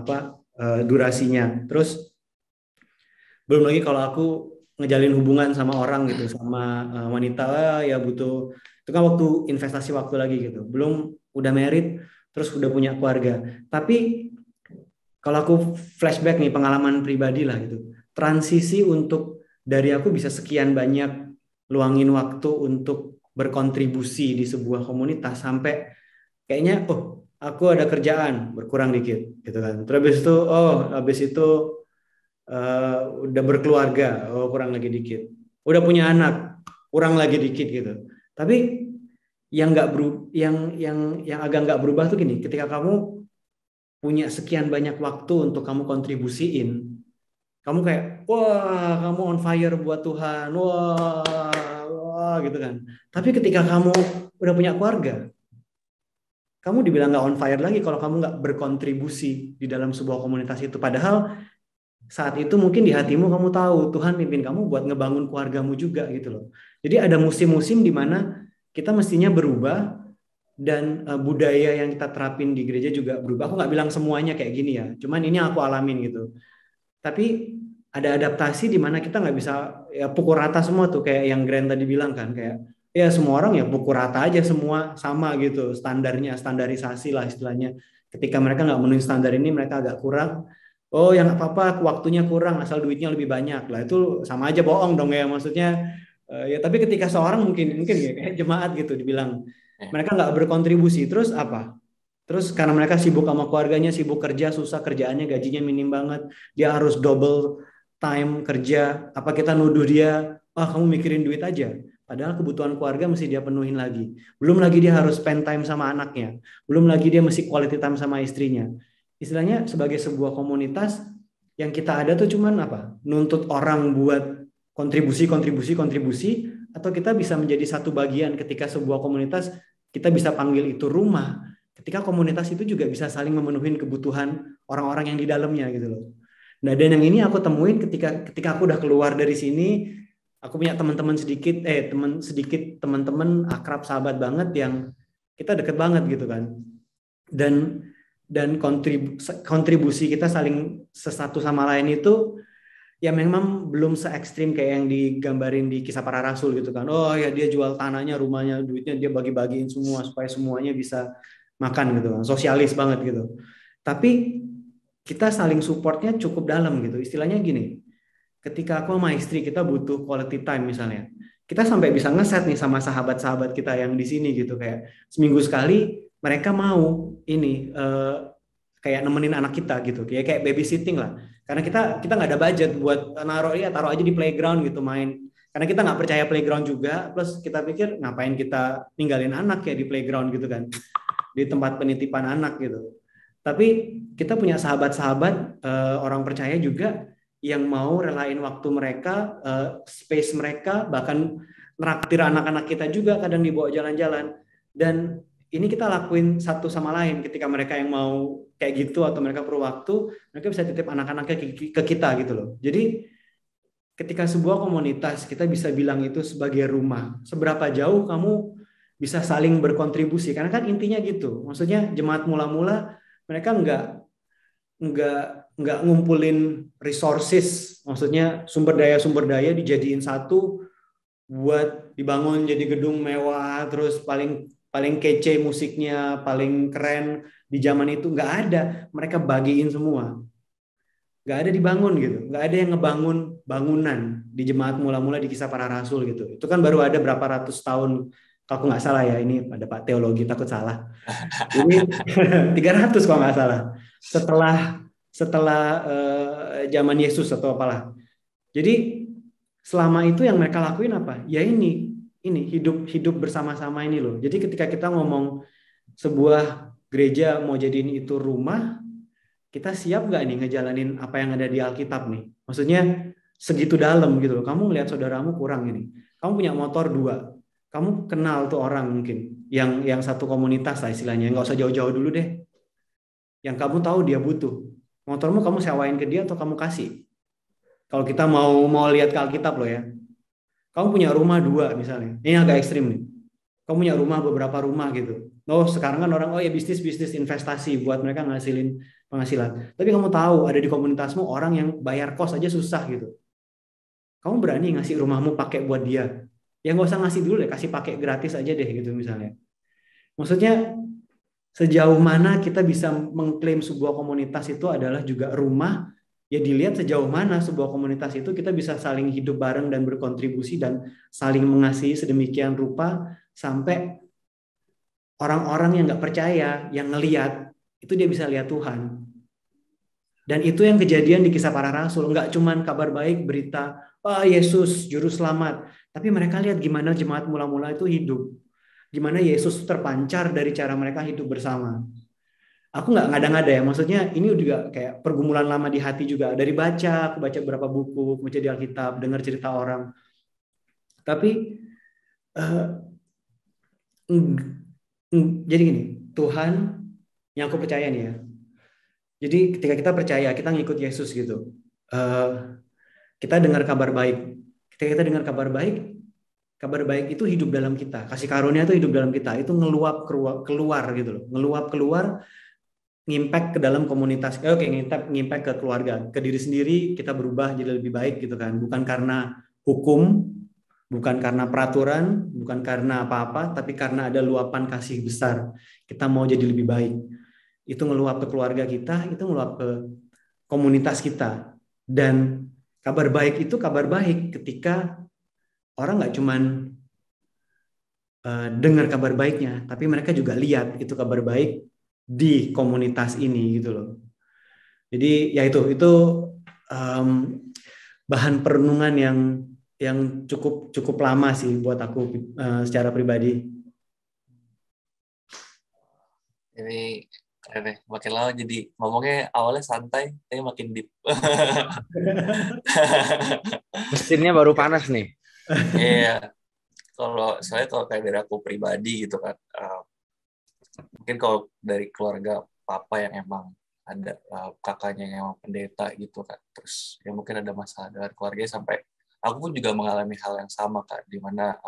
durasinya. Terus belum lagi kalau aku ngejalin hubungan sama orang gitu, sama wanita, ya butuh itu kan investasi waktu lagi gitu. Belum udah married, terus udah punya keluarga. Tapi kalau aku flashback nih pengalaman pribadi lah gitu, transisi untuk dari aku bisa sekian banyak luangin waktu untuk berkontribusi di sebuah komunitas sampai kayaknya aku ada kerjaan berkurang dikit gitu kan. Terus habis itu udah berkeluarga, kurang lagi dikit. Udah punya anak, kurang lagi dikit gitu. Tapi yang agak nggak berubah tuh gini, ketika kamu punya sekian banyak waktu untuk kamu kontribusiin, kamu kayak wah, kamu on fire buat Tuhan, wah gitu kan. Tapi ketika kamu udah punya keluarga, kamu dibilang nggak on fire lagi kalau kamu nggak berkontribusi di dalam sebuah komunitas itu. Padahal saat itu mungkin di hatimu kamu tahu Tuhan pimpin kamu buat ngebangun keluargamu juga gitu loh. Jadi ada musim-musim di mana kita mestinya berubah dan budaya yang kita terapin di gereja juga berubah. Aku nggak bilang semuanya kayak gini ya, cuman ini aku alamin gitu. Tapi ada adaptasi di mana kita nggak bisa ya pukul rata semua tuh kayak yang Grand tadi bilang kan, kayak ya semua orang ya pukul rata aja semua sama gitu standarnya, standarisasi lah istilahnya. Ketika mereka nggak memenuhi standar ini mereka agak kurang. Oh yang apa-apa waktunya kurang asal duitnya lebih banyak lah, itu sama aja bohong dong ya maksudnya. Ya tapi ketika seorang mungkin ya kayak jemaat gitu dibilang mereka nggak berkontribusi, terus apa? Terus karena mereka sibuk sama keluarganya, sibuk kerja, susah kerjaannya, gajinya minim banget, dia harus double time kerja. Apa kita nuduh dia, kamu mikirin duit aja? Padahal kebutuhan keluarga mesti dia penuhin lagi. Belum lagi dia harus spend time sama anaknya. Belum lagi dia mesti quality time sama istrinya. Istilahnya sebagai sebuah komunitas yang kita ada tuh cuman apa? Nuntut orang buat kontribusi, atau kita bisa menjadi satu bagian ketika sebuah komunitas kita bisa panggil itu rumah. Ketika komunitas itu juga bisa saling memenuhi kebutuhan orang-orang yang di dalamnya gitu loh. Nah, dan yang ini aku temuin ketika aku udah keluar dari sini, aku punya teman-teman teman-teman akrab sahabat banget yang kita deket banget gitu kan. Dan kontribusi kita saling sesatu sama lain itu ya memang belum se ekstrim kayak yang digambarin di Kisah Para Rasul gitu kan. Oh ya dia jual tanahnya, rumahnya, duitnya dia bagi-bagiin semua supaya semuanya bisa makan gitu kan. Sosialis banget gitu. Tapi kita saling supportnya cukup dalam gitu. Istilahnya gini, ketika aku sama istri kita butuh quality time misalnya, kita sampai bisa ngeset nih sama sahabat-sahabat kita yang di sini gitu, kayak seminggu sekali mereka mau ini kayak nemenin anak kita gitu, kayak babysitting lah. Karena kita nggak ada budget buat taruh aja di playground gitu main. Karena kita nggak percaya playground juga, plus kita pikir ngapain kita ninggalin anak ya di playground gitu kan, di tempat penitipan anak gitu. Tapi kita punya sahabat-sahabat orang percaya juga yang mau relain waktu mereka, space mereka, bahkan nraktir anak-anak kita juga kadang dibawa jalan-jalan. Dan ini kita lakuin satu sama lain ketika mereka yang mau kayak gitu atau mereka perlu waktu, mereka bisa titip anak-anaknya ke kita gitu loh. Jadi ketika sebuah komunitas kita bisa bilang itu sebagai rumah, seberapa jauh kamu bisa saling berkontribusi, karena kan intinya gitu. Maksudnya jemaat mula-mula mereka nggak ngumpulin resources, maksudnya sumber daya dijadiin satu buat dibangun jadi gedung mewah terus paling kece musiknya, paling keren di zaman itu. Nggak ada, mereka bagiin semua. Nggak ada dibangun gitu, nggak ada yang ngebangun bangunan di jemaat mula-mula di Kisah Para Rasul gitu. Itu kan baru ada berapa ratus tahun, kalau aku nggak salah ya, ini ada Pak Teologi takut salah. Ini 300 kalau nggak salah. Setelah zaman Yesus atau apalah. Jadi selama itu yang mereka lakuin apa? Ya ini hidup bersama-sama ini loh. Jadi ketika kita ngomong sebuah gereja mau jadiin itu rumah, kita siap nggak nih ngejalanin apa yang ada di Alkitab nih? Maksudnya segitu dalam gitu loh. Kamu ngeliat saudaramu kurang ini. Kamu punya motor 2. Kamu kenal tuh orang mungkin yang satu komunitas lah istilahnya. Nggak usah jauh-jauh dulu deh. Yang kamu tahu dia butuh. Motormu kamu sewain ke dia atau kamu kasih? Kalau kita mau lihat ke Alkitab loh ya. Kamu punya rumah 2 misalnya. Ini agak ekstrim nih. Kamu punya rumah, beberapa rumah gitu. Sekarang kan orang ya bisnis investasi buat mereka ngasilin penghasilan. Tapi kamu tahu ada di komunitasmu orang yang bayar kos aja susah gitu. Kamu berani ngasih rumahmu pakai buat dia? Ya nggak usah ngasih dulu deh, kasih pakai gratis aja deh gitu misalnya. Maksudnya sejauh mana kita bisa mengklaim sebuah komunitas itu adalah juga rumah, ya dilihat sejauh mana sebuah komunitas itu kita bisa saling hidup bareng dan berkontribusi dan saling mengasihi sedemikian rupa sampai orang-orang yang nggak percaya, yang ngelihat, itu dia bisa lihat Tuhan. Dan itu yang kejadian di Kisah Para Rasul. Nggak cuman kabar baik, berita, Yesus Juru Selamat. Tapi mereka lihat gimana jemaat mula-mula itu hidup. Gimana Yesus terpancar dari cara mereka hidup bersama. Aku nggak ngada-ngada ya, maksudnya ini juga kayak pergumulan lama di hati juga. Dari aku baca beberapa buku, baca di Alkitab, dengar cerita orang. Tapi eh, jadi gini, Tuhan yang aku percaya nih ya. Jadi ketika kita percaya, kita ngikut Yesus gitu. Kita dengar kabar baik. Ketika kita dengar kabar baik itu hidup dalam kita. Kasih karunia itu hidup dalam kita. Itu ngeluap keluar gitu loh. Ngeluap keluar, ngimpact ke dalam komunitas. Ngimpact ke keluarga. Ke diri sendiri kita berubah jadi lebih baik gitu kan. Bukan karena hukum, bukan karena peraturan, bukan karena apa-apa, tapi karena ada luapan kasih besar. Kita mau jadi lebih baik. Itu ngeluap ke keluarga kita, itu ngeluap ke komunitas kita. Dan kabar baik itu kabar baik ketika orang nggak cuman dengar kabar baiknya, tapi mereka juga lihat itu kabar baik di komunitas ini gitu loh. Jadi ya itu bahan perenungan yang cukup lama sih buat aku secara pribadi. Ini keren deh. Makin lama jadi ngomongnya awalnya santai, tapi makin deep. Mesinnya baru panas nih. Iya. Kalau kayak dari aku pribadi gitu kan, mungkin kalau dari keluarga papa yang emang ada kakaknya yang emang pendeta gitu kan, terus ya mungkin ada masalah dengan keluarga sampai aku pun juga mengalami hal yang sama kan, dimana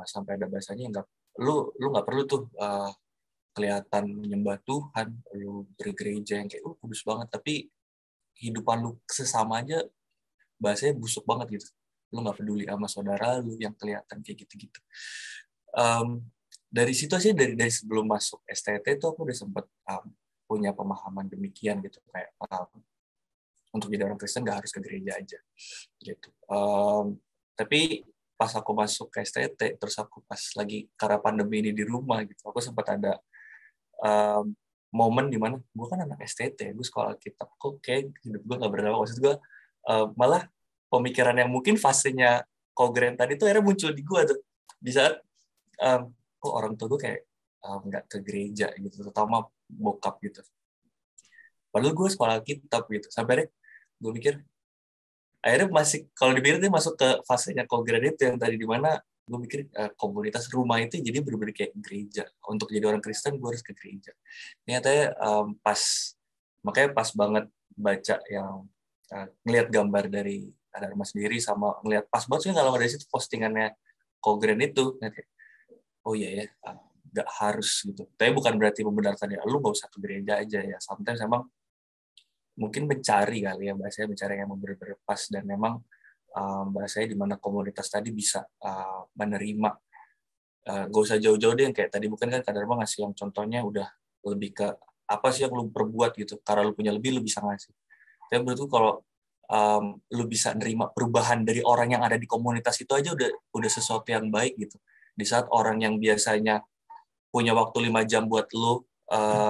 sampai ada bahasanya lu nggak perlu tuh kelihatan menyembah Tuhan, lu bergereja yang kayak kudus banget, tapi hidupan lu sesama aja bahasanya busuk banget gitu. Lu nggak peduli sama saudara lu yang kelihatan kayak gitu-gitu. Dari situ aja dari sebelum masuk STT itu aku udah sempat punya pemahaman demikian gitu, kayak untuk jadi orang Kristen nggak harus ke gereja aja gitu. Tapi pas aku masuk ke STT, terus aku pas lagi karena pandemi ini di rumah gitu, aku sempat ada momen dimana gue kan anak STT, gue sekolah Alkitab, kok kayak hidup gue nggak berdampak. Maksud gue malah pemikiran yang mungkin fasenya kogren tadi tuh akhirnya muncul di gue tuh di saat kok orang tua gue kayak nggak ke gereja gitu, terutama bokap gitu. Padahal gue sekolah Alkitab gitu, sampai gue mikir akhirnya masih kalau dipikir dia masuk ke fasenya kogren itu yang tadi dimana gue mikir komunitas rumah itu jadi benar-benar kayak gereja. Untuk jadi orang Kristen gue harus ke gereja. Nyatanya makanya pas banget baca yang ngelihat gambar dari Dharma sendiri sama ngelihat pas banget sih nggak lama dari situ postingannya kogren itu, kayak oh iya ya, nggak harus gitu. Tapi bukan berarti membenarkan ya lu nggak usah ke gereja aja ya. Sometimes memang mungkin mencari kali ya, bahasanya mencari yang benar-benar pas, dan memang bahasanya di mana komunitas tadi bisa menerima. Gak usah jauh-jauh deh yang kayak tadi, bukan kan Kak Dharma ngasih yang contohnya udah lebih ke apa sih yang lu perbuat gitu, karena lu punya lebih lu bisa ngasih. Tapi menurutku kalau lu bisa nerima perubahan dari orang yang ada di komunitas itu aja udah sesuatu yang baik gitu. Di saat orang yang biasanya punya waktu 5 jam buat lu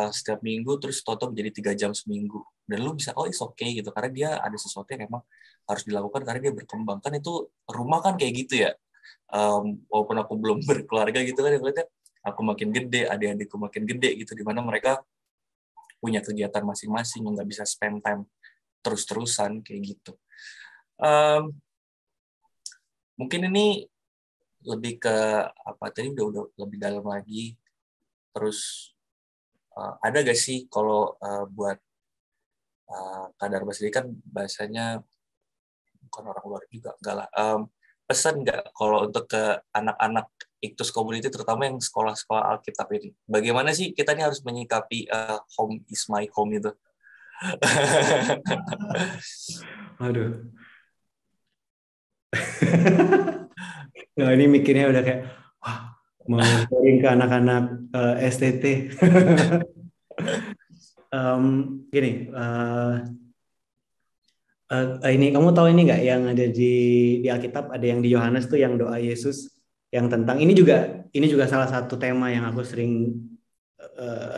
setiap minggu, terus toto menjadi 3 jam seminggu, dan lu bisa it's okay gitu, karena dia ada sesuatu yang emang harus dilakukan karena dia berkembang. Kan itu rumah kan kayak gitu ya, walaupun aku belum berkeluarga gitu kan, aku makin gede, adik-adikku makin gede gitu, dimana mereka punya kegiatan masing-masing yang nggak bisa spend time terus-terusan kayak gitu. Mungkin ini lebih ke apa tadi udah lebih dalam lagi. Terus ada gak sih kalau buat Kak Dharma sendiri kan bahasanya bukan orang luar juga, enggak lah. Pesan nggak kalau untuk ke anak-anak Iktus Community, terutama yang sekolah-sekolah Alkitab ini? Bagaimana sih kita ini harus menyikapi home is my home itu? Aduh. Nah, ini mikirnya udah kayak, wah, mau sharing ke anak-anak STT. Gini, ini kamu tahu ini nggak yang ada di Alkitab, ada yang di Yohanes tuh yang doa Yesus. yang tentang ini juga salah satu tema yang aku sering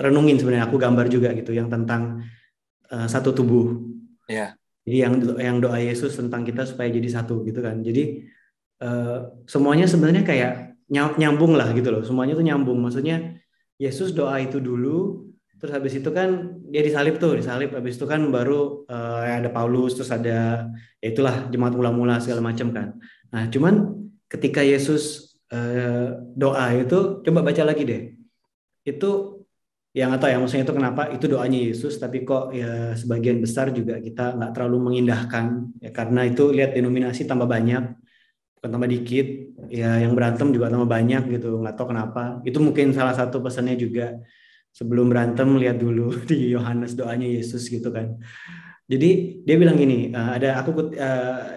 renungin sebenarnya, aku gambar juga gitu, yang tentang satu tubuh. Iya. Jadi yang doa Yesus tentang kita supaya jadi satu gitu kan. Jadi semuanya sebenarnya kayak nyambung lah gitu loh. Semuanya tuh nyambung. Maksudnya Yesus doa itu dulu, terus habis itu kan dia disalib. Habis itu kan baru ada Paulus, terus ada ya itulah jemaat mula-mula segala macam kan. Nah, cuman ketika Yesus doa itu, coba baca lagi deh. Itu yang atau ya maksudnya itu kenapa itu doanya Yesus, tapi kok ya sebagian besar juga kita nggak terlalu mengindahkan ya, karena itu lihat denominasi tambah banyak, bukan tambah dikit ya, yang berantem juga tambah banyak gitu, nggak tahu kenapa. Itu mungkin salah satu pesannya juga, sebelum berantem lihat dulu di Yohanes doanya Yesus gitu kan. Jadi dia bilang gini, ada aku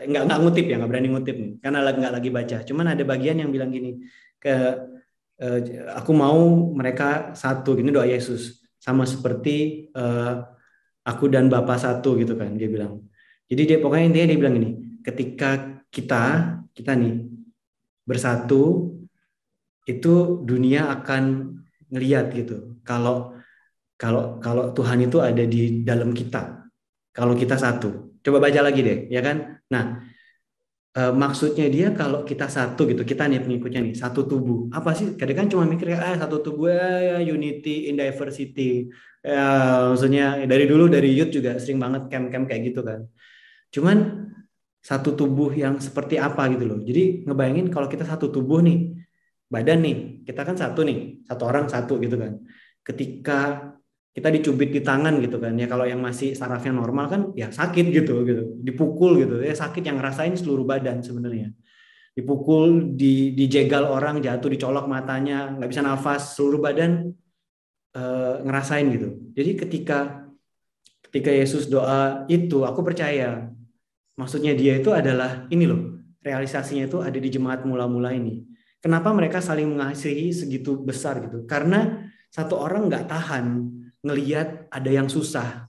nggak ngutip ya, nggak berani ngutip nih karena nggak lagi baca, cuman ada bagian yang bilang gini, ke aku mau mereka satu, gini doa Yesus, sama seperti aku dan Bapa satu gitu kan dia bilang. Jadi dia pokoknya intinya dia bilang gini, ketika kita nih bersatu, itu dunia akan ngeliat gitu. Kalau kalau kalau Tuhan itu ada di dalam kita. Kalau kita satu. Coba baca lagi deh, ya kan? Nah, maksudnya dia kalau kita satu gitu, kita nih pengikutnya nih, satu tubuh. Apa sih? Kadang kan cuma mikir satu tubuh ya, unity in diversity. Ya, maksudnya dari dulu dari youth juga sering banget camp-camp kayak gitu kan. Cuman satu tubuh yang seperti apa gitu loh. Jadi ngebayangin kalau kita satu tubuh nih, badan nih, kita kan satu nih, satu orang satu gitu kan. Ketika kita dicubit di tangan gitu kan, ya kalau yang masih sarafnya normal kan ya sakit gitu, dipukul gitu ya, sakit yang ngerasain seluruh badan sebenarnya. Dipukul, dijegal orang, jatuh, dicolok matanya, nggak bisa nafas, seluruh badan ngerasain gitu. Jadi ketika Yesus doa itu, aku percaya maksudnya dia itu adalah ini loh, realisasinya itu ada di jemaat mula-mula ini. Kenapa mereka saling mengasihi segitu besar gitu? Karena satu orang nggak tahan ngelihat ada yang susah.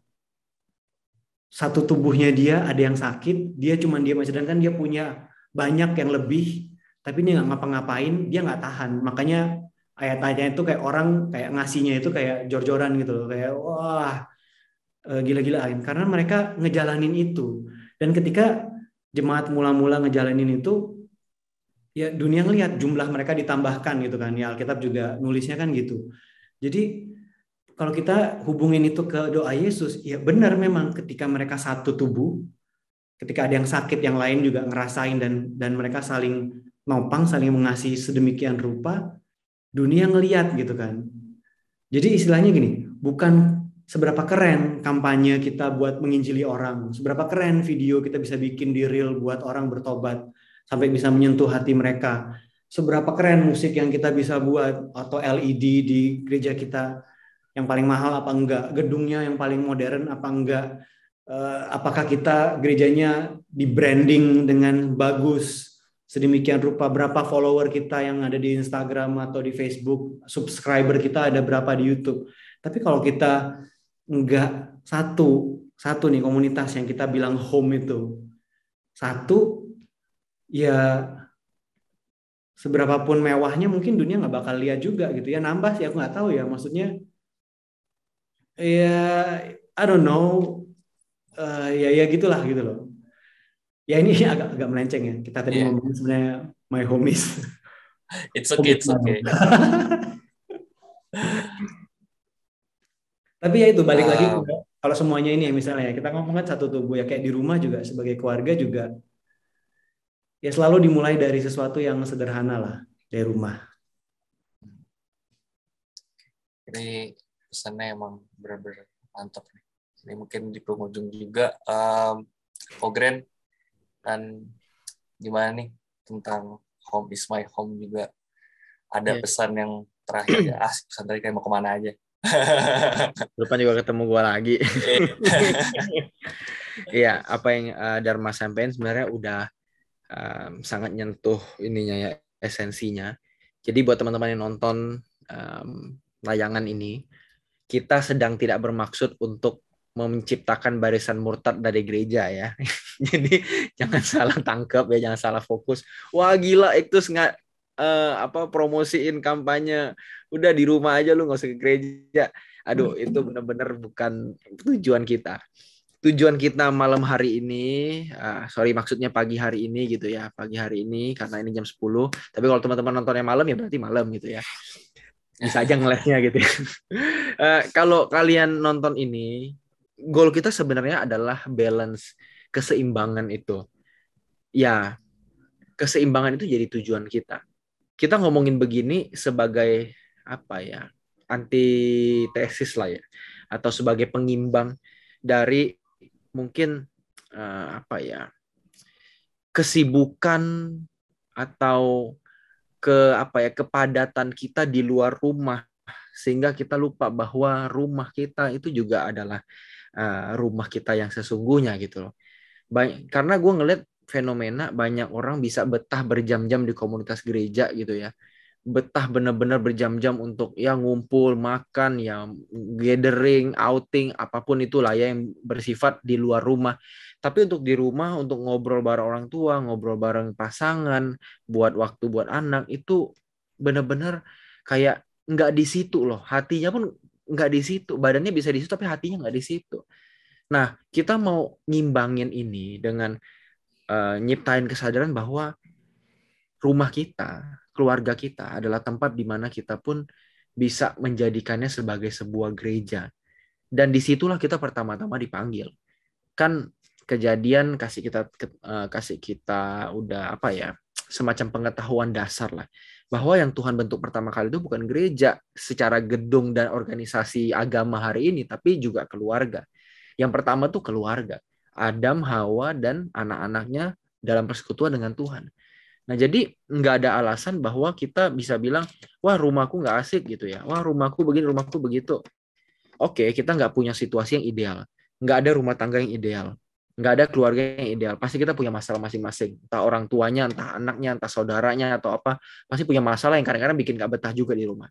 Satu tubuhnya dia ada yang sakit, dia cuma diam aja, sedangkan dia punya banyak yang lebih, tapi dia nggak ngapa-ngapain, dia nggak tahan. Makanya ayat-ayatnya itu kayak orang kayak ngasihnya itu kayak jor-joran gitu loh, kayak wah gila-gilaan karena mereka ngejalanin itu. Dan ketika jemaat mula-mula ngejalanin itu, ya dunia ngelihat jumlah mereka ditambahkan gitu kan. Ya Alkitab juga nulisnya kan gitu. Jadi kalau kita hubungin itu ke doa Yesus, ya benar memang ketika mereka satu tubuh, ketika ada yang sakit, yang lain juga ngerasain dan mereka saling nopang, saling mengasihi sedemikian rupa, dunia ngelihat gitu kan. Jadi istilahnya gini, bukan seberapa keren kampanye kita buat menginjili orang, seberapa keren video kita bisa bikin di reel buat orang bertobat sampai bisa menyentuh hati mereka, seberapa keren musik yang kita bisa buat atau LED di gereja kita yang paling mahal apa enggak, gedungnya yang paling modern apa enggak, apakah kita gerejanya di branding dengan bagus sedemikian rupa, berapa follower kita yang ada di Instagram atau di Facebook, subscriber kita ada berapa di YouTube. Tapi kalau kita enggak satu nih komunitas yang kita bilang home itu satu, ya seberapapun mewahnya mungkin dunia nggak bakal lihat juga gitu ya, nambah sih aku nggak tahu ya, maksudnya ya I don't know, ya gitulah gitu loh. Ya ini agak melenceng ya. Kita tadi ngomongin sebenarnya my homies. It's okay, it's okay. Tapi ya itu balik lagi kalau semuanya ini misalnya kita ngomongin satu tubuh ya, kayak di rumah juga sebagai keluarga juga ya selalu dimulai dari sesuatu yang sederhana lah dari rumah. Ini pesannya emang benar-benar mantap nih. Ini mungkin di penghujung juga, Ogren, dan gimana nih tentang home is my home juga ada pesan yang terakhir ya. Pesan tadi kayak mau kemana aja. Depan juga ketemu gue lagi. Iya, apa yang Dharma sampaikan sebenarnya udah sangat nyentuh ininya ya, esensinya. Jadi buat teman-teman yang nonton layangan ini, kita sedang tidak bermaksud untuk menciptakan barisan murtad dari gereja ya. Jadi jangan salah tangkap ya, jangan salah fokus. Wah gila, itu nggak promosiin kampanye, udah di rumah aja lu nggak usah ke gereja. Aduh, itu benar-benar bukan tujuan kita. Tujuan kita malam hari ini, maksudnya pagi hari ini gitu ya, pagi hari ini karena ini jam 10. Tapi kalau teman-teman nontonnya malam ya berarti malam gitu ya. Bisa aja ngelesnya gitu ya. Kalau kalian nonton ini, goal kita sebenarnya adalah balance, keseimbangan itu. Ya, keseimbangan itu jadi tujuan kita. Kita ngomongin begini sebagai apa ya? Antitesis lah ya, atau sebagai pengimbang dari mungkin kesibukan atau kepadatan kita di luar rumah, sehingga kita lupa bahwa rumah kita itu juga adalah rumah kita yang sesungguhnya gitu loh. Karena gue ngeliat fenomena banyak orang bisa betah berjam-jam di komunitas gereja gitu ya, betah benar-benar berjam-jam untuk ya ngumpul, makan, ya gathering, outing, apapun itulah ya yang bersifat di luar rumah. Tapi untuk di rumah, untuk ngobrol bareng orang tua, ngobrol bareng pasangan, buat waktu buat anak, itu benar-benar kayak nggak di situ loh. Hatinya pun nggak di situ. Badannya bisa di situ, tapi hatinya nggak di situ. Nah, kita mau ngimbangin ini dengan nyiptain kesadaran bahwa rumah kita, keluarga kita adalah tempat di mana kita pun bisa menjadikannya sebagai sebuah gereja. Dan disitulah kita pertama-tama dipanggil. Kan kejadian kasih kita udah semacam pengetahuan dasar lah, bahwa yang Tuhan bentuk pertama kali itu bukan gereja secara gedung dan organisasi agama hari ini, tapi juga keluarga. Yang pertama tuh keluarga. Adam, Hawa, dan anak-anaknya dalam persekutuan dengan Tuhan. Nah, jadi nggak ada alasan bahwa kita bisa bilang, wah rumahku nggak asik gitu ya, wah rumahku begini, rumahku begitu. Oke, kita nggak punya situasi yang ideal, nggak ada rumah tangga yang ideal, nggak ada keluarga yang ideal. Pasti kita punya masalah masing-masing, entah orang tuanya, entah anaknya, entah saudaranya, atau apa, pasti punya masalah yang kadang-kadang bikin nggak betah juga di rumah.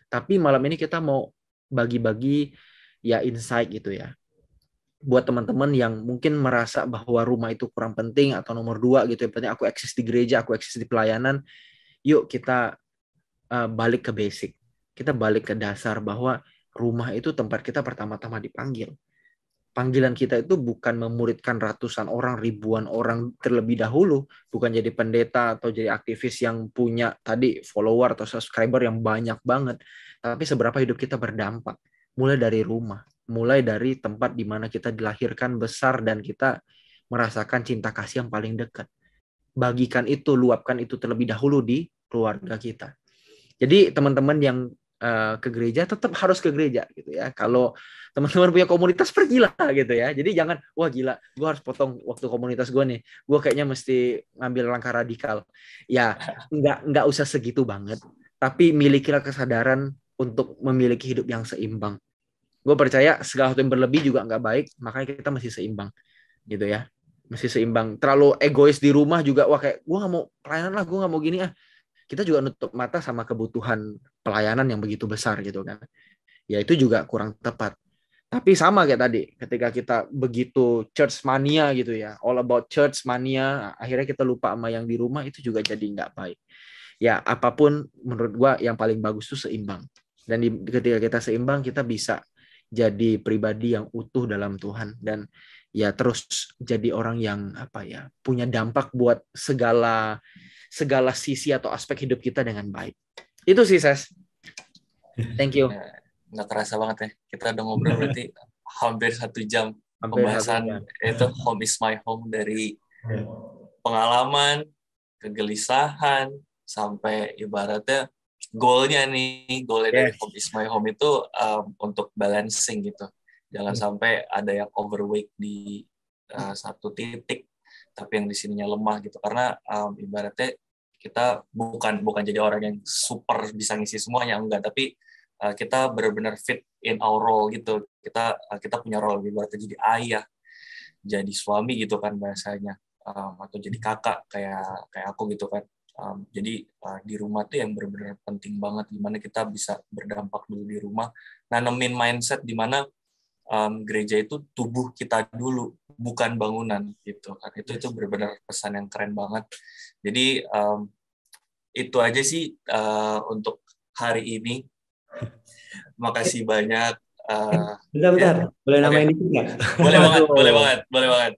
Tapi malam ini kita mau bagi-bagi ya insight gitu ya, buat teman-teman yang mungkin merasa bahwa rumah itu kurang penting atau nomor 2 gitu, yang penting aku eksis di gereja, aku eksis di pelayanan. Yuk kita balik ke basic, kita balik ke dasar bahwa rumah itu tempat kita pertama-tama dipanggil. Panggilan kita itu bukan memuridkan ratusan orang, ribuan orang terlebih dahulu, bukan jadi pendeta atau jadi aktivis yang punya tadi follower atau subscriber yang banyak banget, tapi seberapa hidup kita berdampak, mulai dari rumah, mulai dari tempat di mana kita dilahirkan besar dan kita merasakan cinta kasih yang paling dekat. Bagikan itu, luapkan itu terlebih dahulu di keluarga kita. Jadi teman-teman yang ke gereja tetap harus ke gereja gitu ya. Kalau teman-teman punya komunitas, pergilah gitu ya. Jadi jangan, wah gila, gue harus potong waktu komunitas gue nih. Gue kayaknya mesti ngambil langkah radikal. Ya, nggak usah segitu banget. Tapi milikilah kesadaran untuk memiliki hidup yang seimbang. Gue percaya segala sesuatu yang berlebih juga nggak baik, makanya kita mesti seimbang gitu ya. Mesti seimbang. Terlalu egois di rumah juga, wah kayak gue nggak mau pelayanan lah, gue nggak mau gini ah. Kita juga nutup mata sama kebutuhan pelayanan yang begitu besar gitu kan. Ya itu juga kurang tepat. Tapi sama kayak tadi, ketika kita begitu church mania gitu ya, all about church mania, akhirnya kita lupa sama yang di rumah, itu juga jadi nggak baik. Ya apapun menurut gua yang paling bagus itu seimbang. Dan ketika kita seimbang, kita bisa jadi pribadi yang utuh dalam Tuhan. Dan ya terus jadi orang yang punya dampak buat segala sisi atau aspek hidup kita dengan baik. Itu sih, Ses. Thank you. Nggak terasa banget ya. Kita udah ngobrol berarti hampir 1 jam pembahasan itu Home is my home, dari pengalaman, kegelisahan, sampai ibaratnya goalnya dari Home is my home itu untuk balancing gitu. Jangan sampai ada yang overweight di satu titik, tapi yang di sininya lemah gitu. Karena ibaratnya kita bukan jadi orang yang super bisa ngisi semuanya, enggak, tapi kita benar-benar fit in our role gitu. Kita punya role, ibaratnya jadi ayah, jadi suami gitu kan bahasanya, atau jadi kakak kayak aku gitu kan. Jadi di rumah tuh yang benar-benar penting banget, gimana kita bisa berdampak dulu di rumah, nanemin mindset di mana gereja itu tubuh kita dulu, bukan bangunan gitu kan. Itu benar-benar pesan yang keren banget. Jadi itu aja sih untuk hari ini. Makasih banyak. Bentar. Boleh Oke. namain dikit nggak? Boleh banget, Waduh. boleh banget.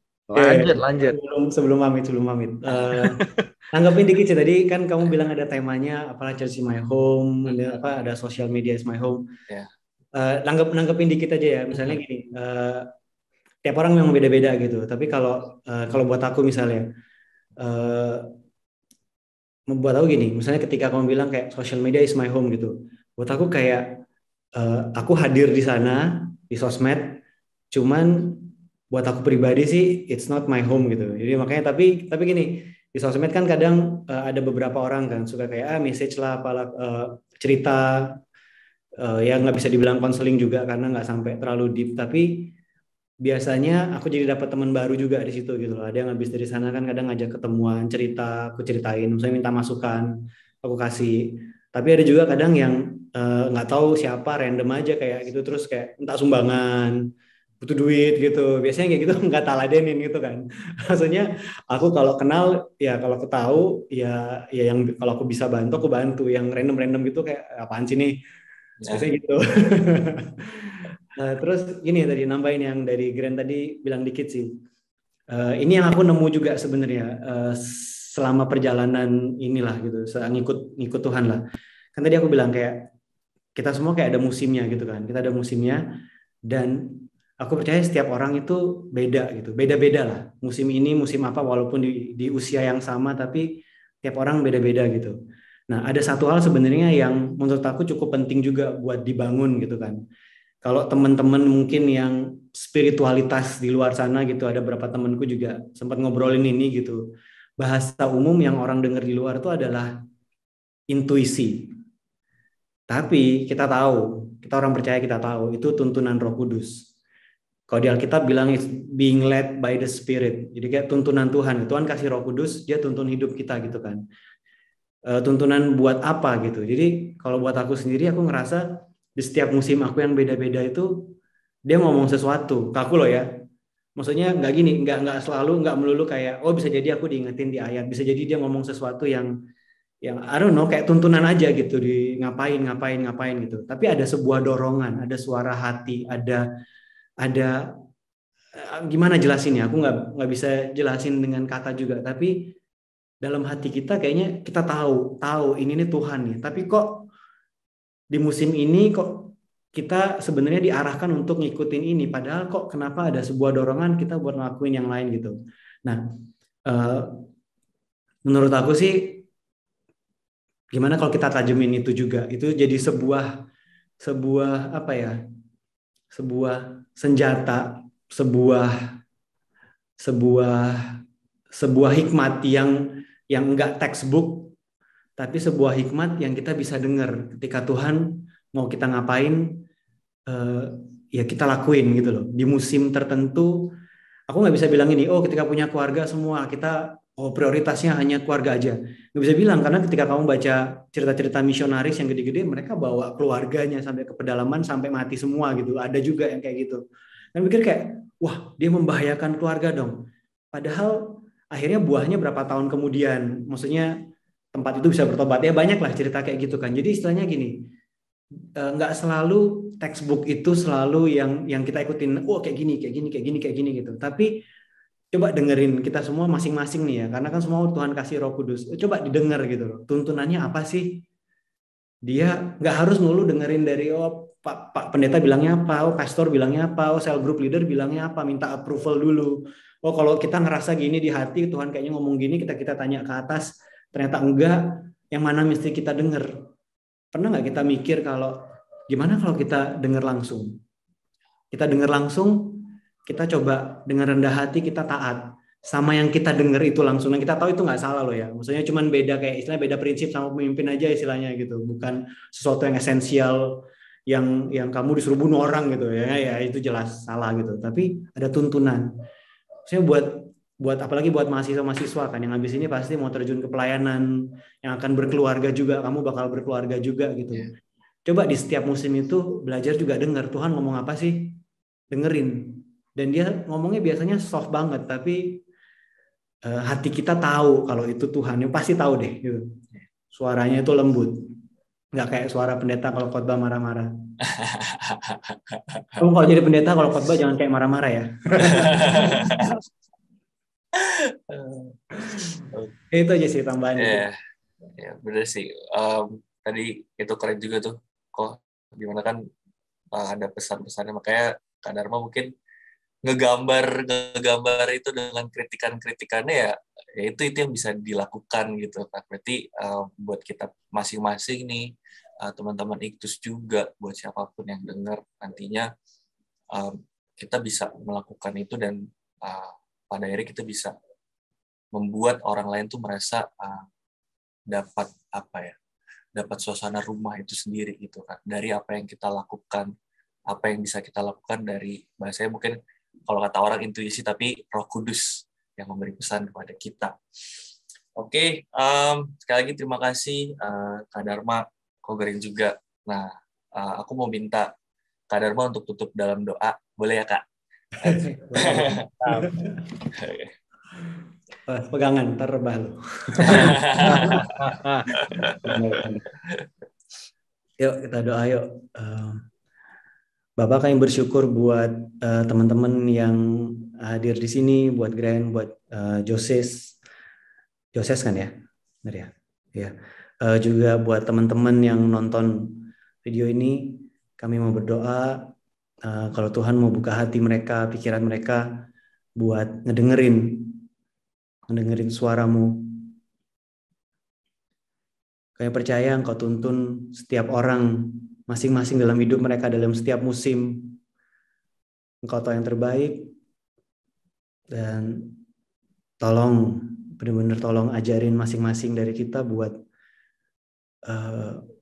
Lanjut. Sebelum pamit. Tanggapin dikit sih, tadi kan kamu bilang ada temanya apalah Church is my home, ada social media is my home. Ya. Nanggepin dikit aja ya. Misalnya gini, tiap orang memang beda-beda gitu. Tapi kalau buat aku misalnya, membuat aku gini, misalnya ketika kamu bilang kayak social media is my home gitu, buat aku kayak aku hadir di sana di sosmed, cuman buat aku pribadi sih it's not my home gitu. Jadi makanya tapi gini, di sosmed kan kadang ada beberapa orang kan suka kayak message lah apalah cerita yang nggak bisa dibilang konseling juga karena nggak sampai terlalu deep, tapi biasanya aku jadi dapat teman baru juga di situ gitu loh. Ada yang habis dari sana kan kadang ngajak ketemuan, cerita, aku ceritain, misalnya minta masukan, aku kasih. Tapi ada juga kadang yang nggak tahu siapa, random aja kayak gitu, terus kayak minta sumbangan, butuh duit gitu. Biasanya kayak gitu nggak taladenin gitu kan. Maksudnya aku kalau kenal ya, kalau aku tahu ya yang kalau aku bisa bantu aku bantu. Yang random gitu kayak apaan sih nih? Biasanya gitu. Terus gini tadi nambahin yang dari Grand tadi bilang dikit sih. Ini yang aku nemu juga sebenarnya selama perjalanan inilah gitu, ngikut Tuhan lah. Kan tadi aku bilang kayak kita semua kayak ada musimnya gitu kan. Kita ada musimnya dan aku percaya setiap orang itu beda gitu. Beda-beda lah. Musim ini musim apa walaupun di usia yang sama tapi tiap orang beda-beda gitu. Nah, ada satu hal sebenarnya yang menurut aku cukup penting juga buat dibangun gitu kan. Kalau teman-teman mungkin yang spiritualitas di luar sana gitu, ada beberapa temanku juga sempat ngobrolin ini gitu. Bahasa umum yang orang dengar di luar itu adalah intuisi. Tapi kita tahu, kita orang percaya kita tahu, itu tuntunan Roh Kudus. Kalau di Alkitab bilang it's being led by the Spirit. Jadi kayak tuntunan Tuhan. Tuhan kasih Roh Kudus, dia tuntun hidup kita gitu kan. Tuntunan buat apa gitu. Jadi kalau buat aku sendiri, aku ngerasa di setiap musim aku yang beda-beda itu dia ngomong sesuatu ke aku loh ya. Maksudnya nggak gini, nggak selalu, nggak melulu kayak bisa jadi aku diingetin di ayat, bisa jadi dia ngomong sesuatu yang I don't know kayak tuntunan aja gitu, di ngapain gitu. Tapi ada sebuah dorongan, ada suara hati, ada gimana jelasinnya? Aku nggak bisa jelasin dengan kata juga. Tapi dalam hati kita kayaknya kita tahu ini nih Tuhan nih. Tapi kok di musim ini kok kita sebenarnya diarahkan untuk ngikutin ini, padahal kok kenapa ada sebuah dorongan kita buat ngelakuin yang lain gitu. Nah, menurut aku sih gimana kalau kita tajemin itu juga, itu jadi sebuah apa ya, sebuah senjata, sebuah hikmat yang enggak textbook, tapi sebuah hikmat yang kita bisa dengar ketika Tuhan mau kita ngapain, ya kita lakuin gitu loh. Di musim tertentu, aku nggak bisa bilang ini, ketika punya keluarga semua kita, prioritasnya hanya keluarga aja. Nggak bisa bilang, karena ketika kamu baca cerita-cerita misionaris yang gede-gede, mereka bawa keluarganya sampai ke pedalaman, sampai mati semua gitu. Ada juga yang kayak gitu. Dan pikir kayak, wah dia membahayakan keluarga dong. Padahal akhirnya buahnya berapa tahun kemudian, maksudnya tempat itu bisa bertobat. Ya banyak lah cerita kayak gitu kan. Jadi istilahnya gini, nggak selalu textbook itu selalu yang kita ikutin. Kayak gini gitu. Tapi coba dengerin kita semua masing-masing nih ya, karena kan semua Tuhan kasih Roh Kudus. Coba didengar gitu loh. Tuntunannya apa sih? Dia nggak harus mulu dengerin dari Pak pendeta bilangnya apa, pastor bilangnya apa, cell group leader bilangnya apa, minta approval dulu. Kalau kita ngerasa gini di hati, Tuhan kayaknya ngomong gini, kita tanya ke atas, ternyata enggak, yang mana mesti kita denger? Pernah nggak kita mikir kalau gimana kalau kita dengar langsung? Kita dengar langsung, kita coba dengan rendah hati, kita taat sama yang kita dengar itu langsung. Yang kita tahu itu nggak salah loh ya. Maksudnya cuman beda, kayak istilahnya beda prinsip sama pemimpin aja istilahnya gitu. Bukan sesuatu yang esensial yang kamu disuruh bunuh orang gitu ya itu jelas salah gitu. Tapi ada tuntunan. Maksudnya buat apalagi buat mahasiswa kan yang habis ini pasti mau terjun ke pelayanan, yang akan berkeluarga juga, kamu bakal berkeluarga juga gitu. Coba di setiap musim itu belajar juga dengar Tuhan ngomong apa sih, dengerin. Dan dia ngomongnya biasanya soft banget, tapi hati kita tahu kalau itu Tuhan, yang pasti tahu deh gitu. suaranya itu lembut. Nggak kayak suara pendeta kalau khotbah marah-marah. Kamu kalau jadi pendeta kalau khotbah jangan kayak marah-marah ya. Itu aja sih tambahan itu. Ya bener sih. Tadi itu keren juga tuh. Kok gimana kan ada pesan-pesannya, makanya Kak Dharma mungkin ngegambar itu dengan kritikan-kritikannya ya itu yang bisa dilakukan gitu kan. Berarti buat kita masing-masing nih, teman-teman Iktus juga, buat siapapun yang dengar nantinya, kita bisa melakukan itu dan pada akhirnya kita bisa membuat orang lain tuh merasa dapat dapat suasana rumah itu sendiri gitu kan, dari apa yang kita lakukan, apa yang bisa kita lakukan dari bahasanya mungkin kalau kata orang intuisi, tapi Roh Kudus yang memberi pesan kepada kita. Oke, sekali lagi terima kasih Kak Dharma, Ko Garing juga. Nah, aku mau minta Kak Dharma untuk tutup dalam doa, boleh ya Kak? Pegangan, terbah lo. Yuk kita doa yuk. Bapak kami bersyukur buat teman-teman yang hadir di sini, buat Grand, buat Joses kan ya, benar ya. Ya. Juga buat teman-teman yang nonton video ini, kami mau berdoa kalau Tuhan mau buka hati mereka, pikiran mereka buat ngedengerin suaramu. Kami percaya Engkau tuntun setiap orang masing-masing dalam hidup mereka, dalam setiap musim. Engkau tahu yang terbaik, dan benar-benar tolong ajarin masing-masing dari kita buat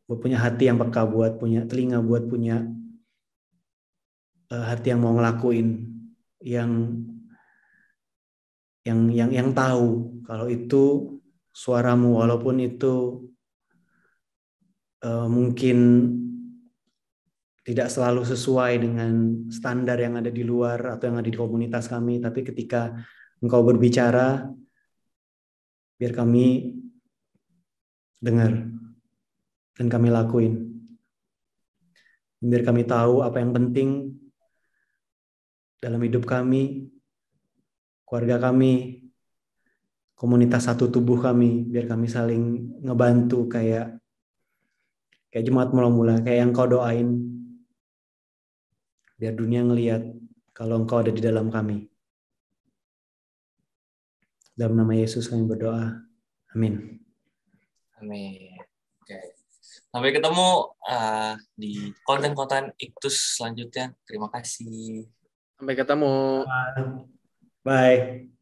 punya hati yang peka, buat punya telinga, buat punya hati yang mau ngelakuin, yang tahu kalau itu suaramu, walaupun itu mungkin tidak selalu sesuai dengan standar yang ada di luar atau yang ada di komunitas kami, tapi ketika Engkau berbicara, biar kami dengar dan kami lakuin. Biar kami tahu apa yang penting dalam hidup kami, keluarga kami, komunitas satu tubuh kami, biar kami saling ngebantu kayak jemaat mula-mula, kayak yang Kau doain. Biar dunia ngelihat kalau Engkau ada di dalam kami. Dalam nama Yesus kami berdoa. Amin. Amin. Oke. Sampai ketemu di konten-konten Iktus selanjutnya. Terima kasih. Sampai ketemu. Bye.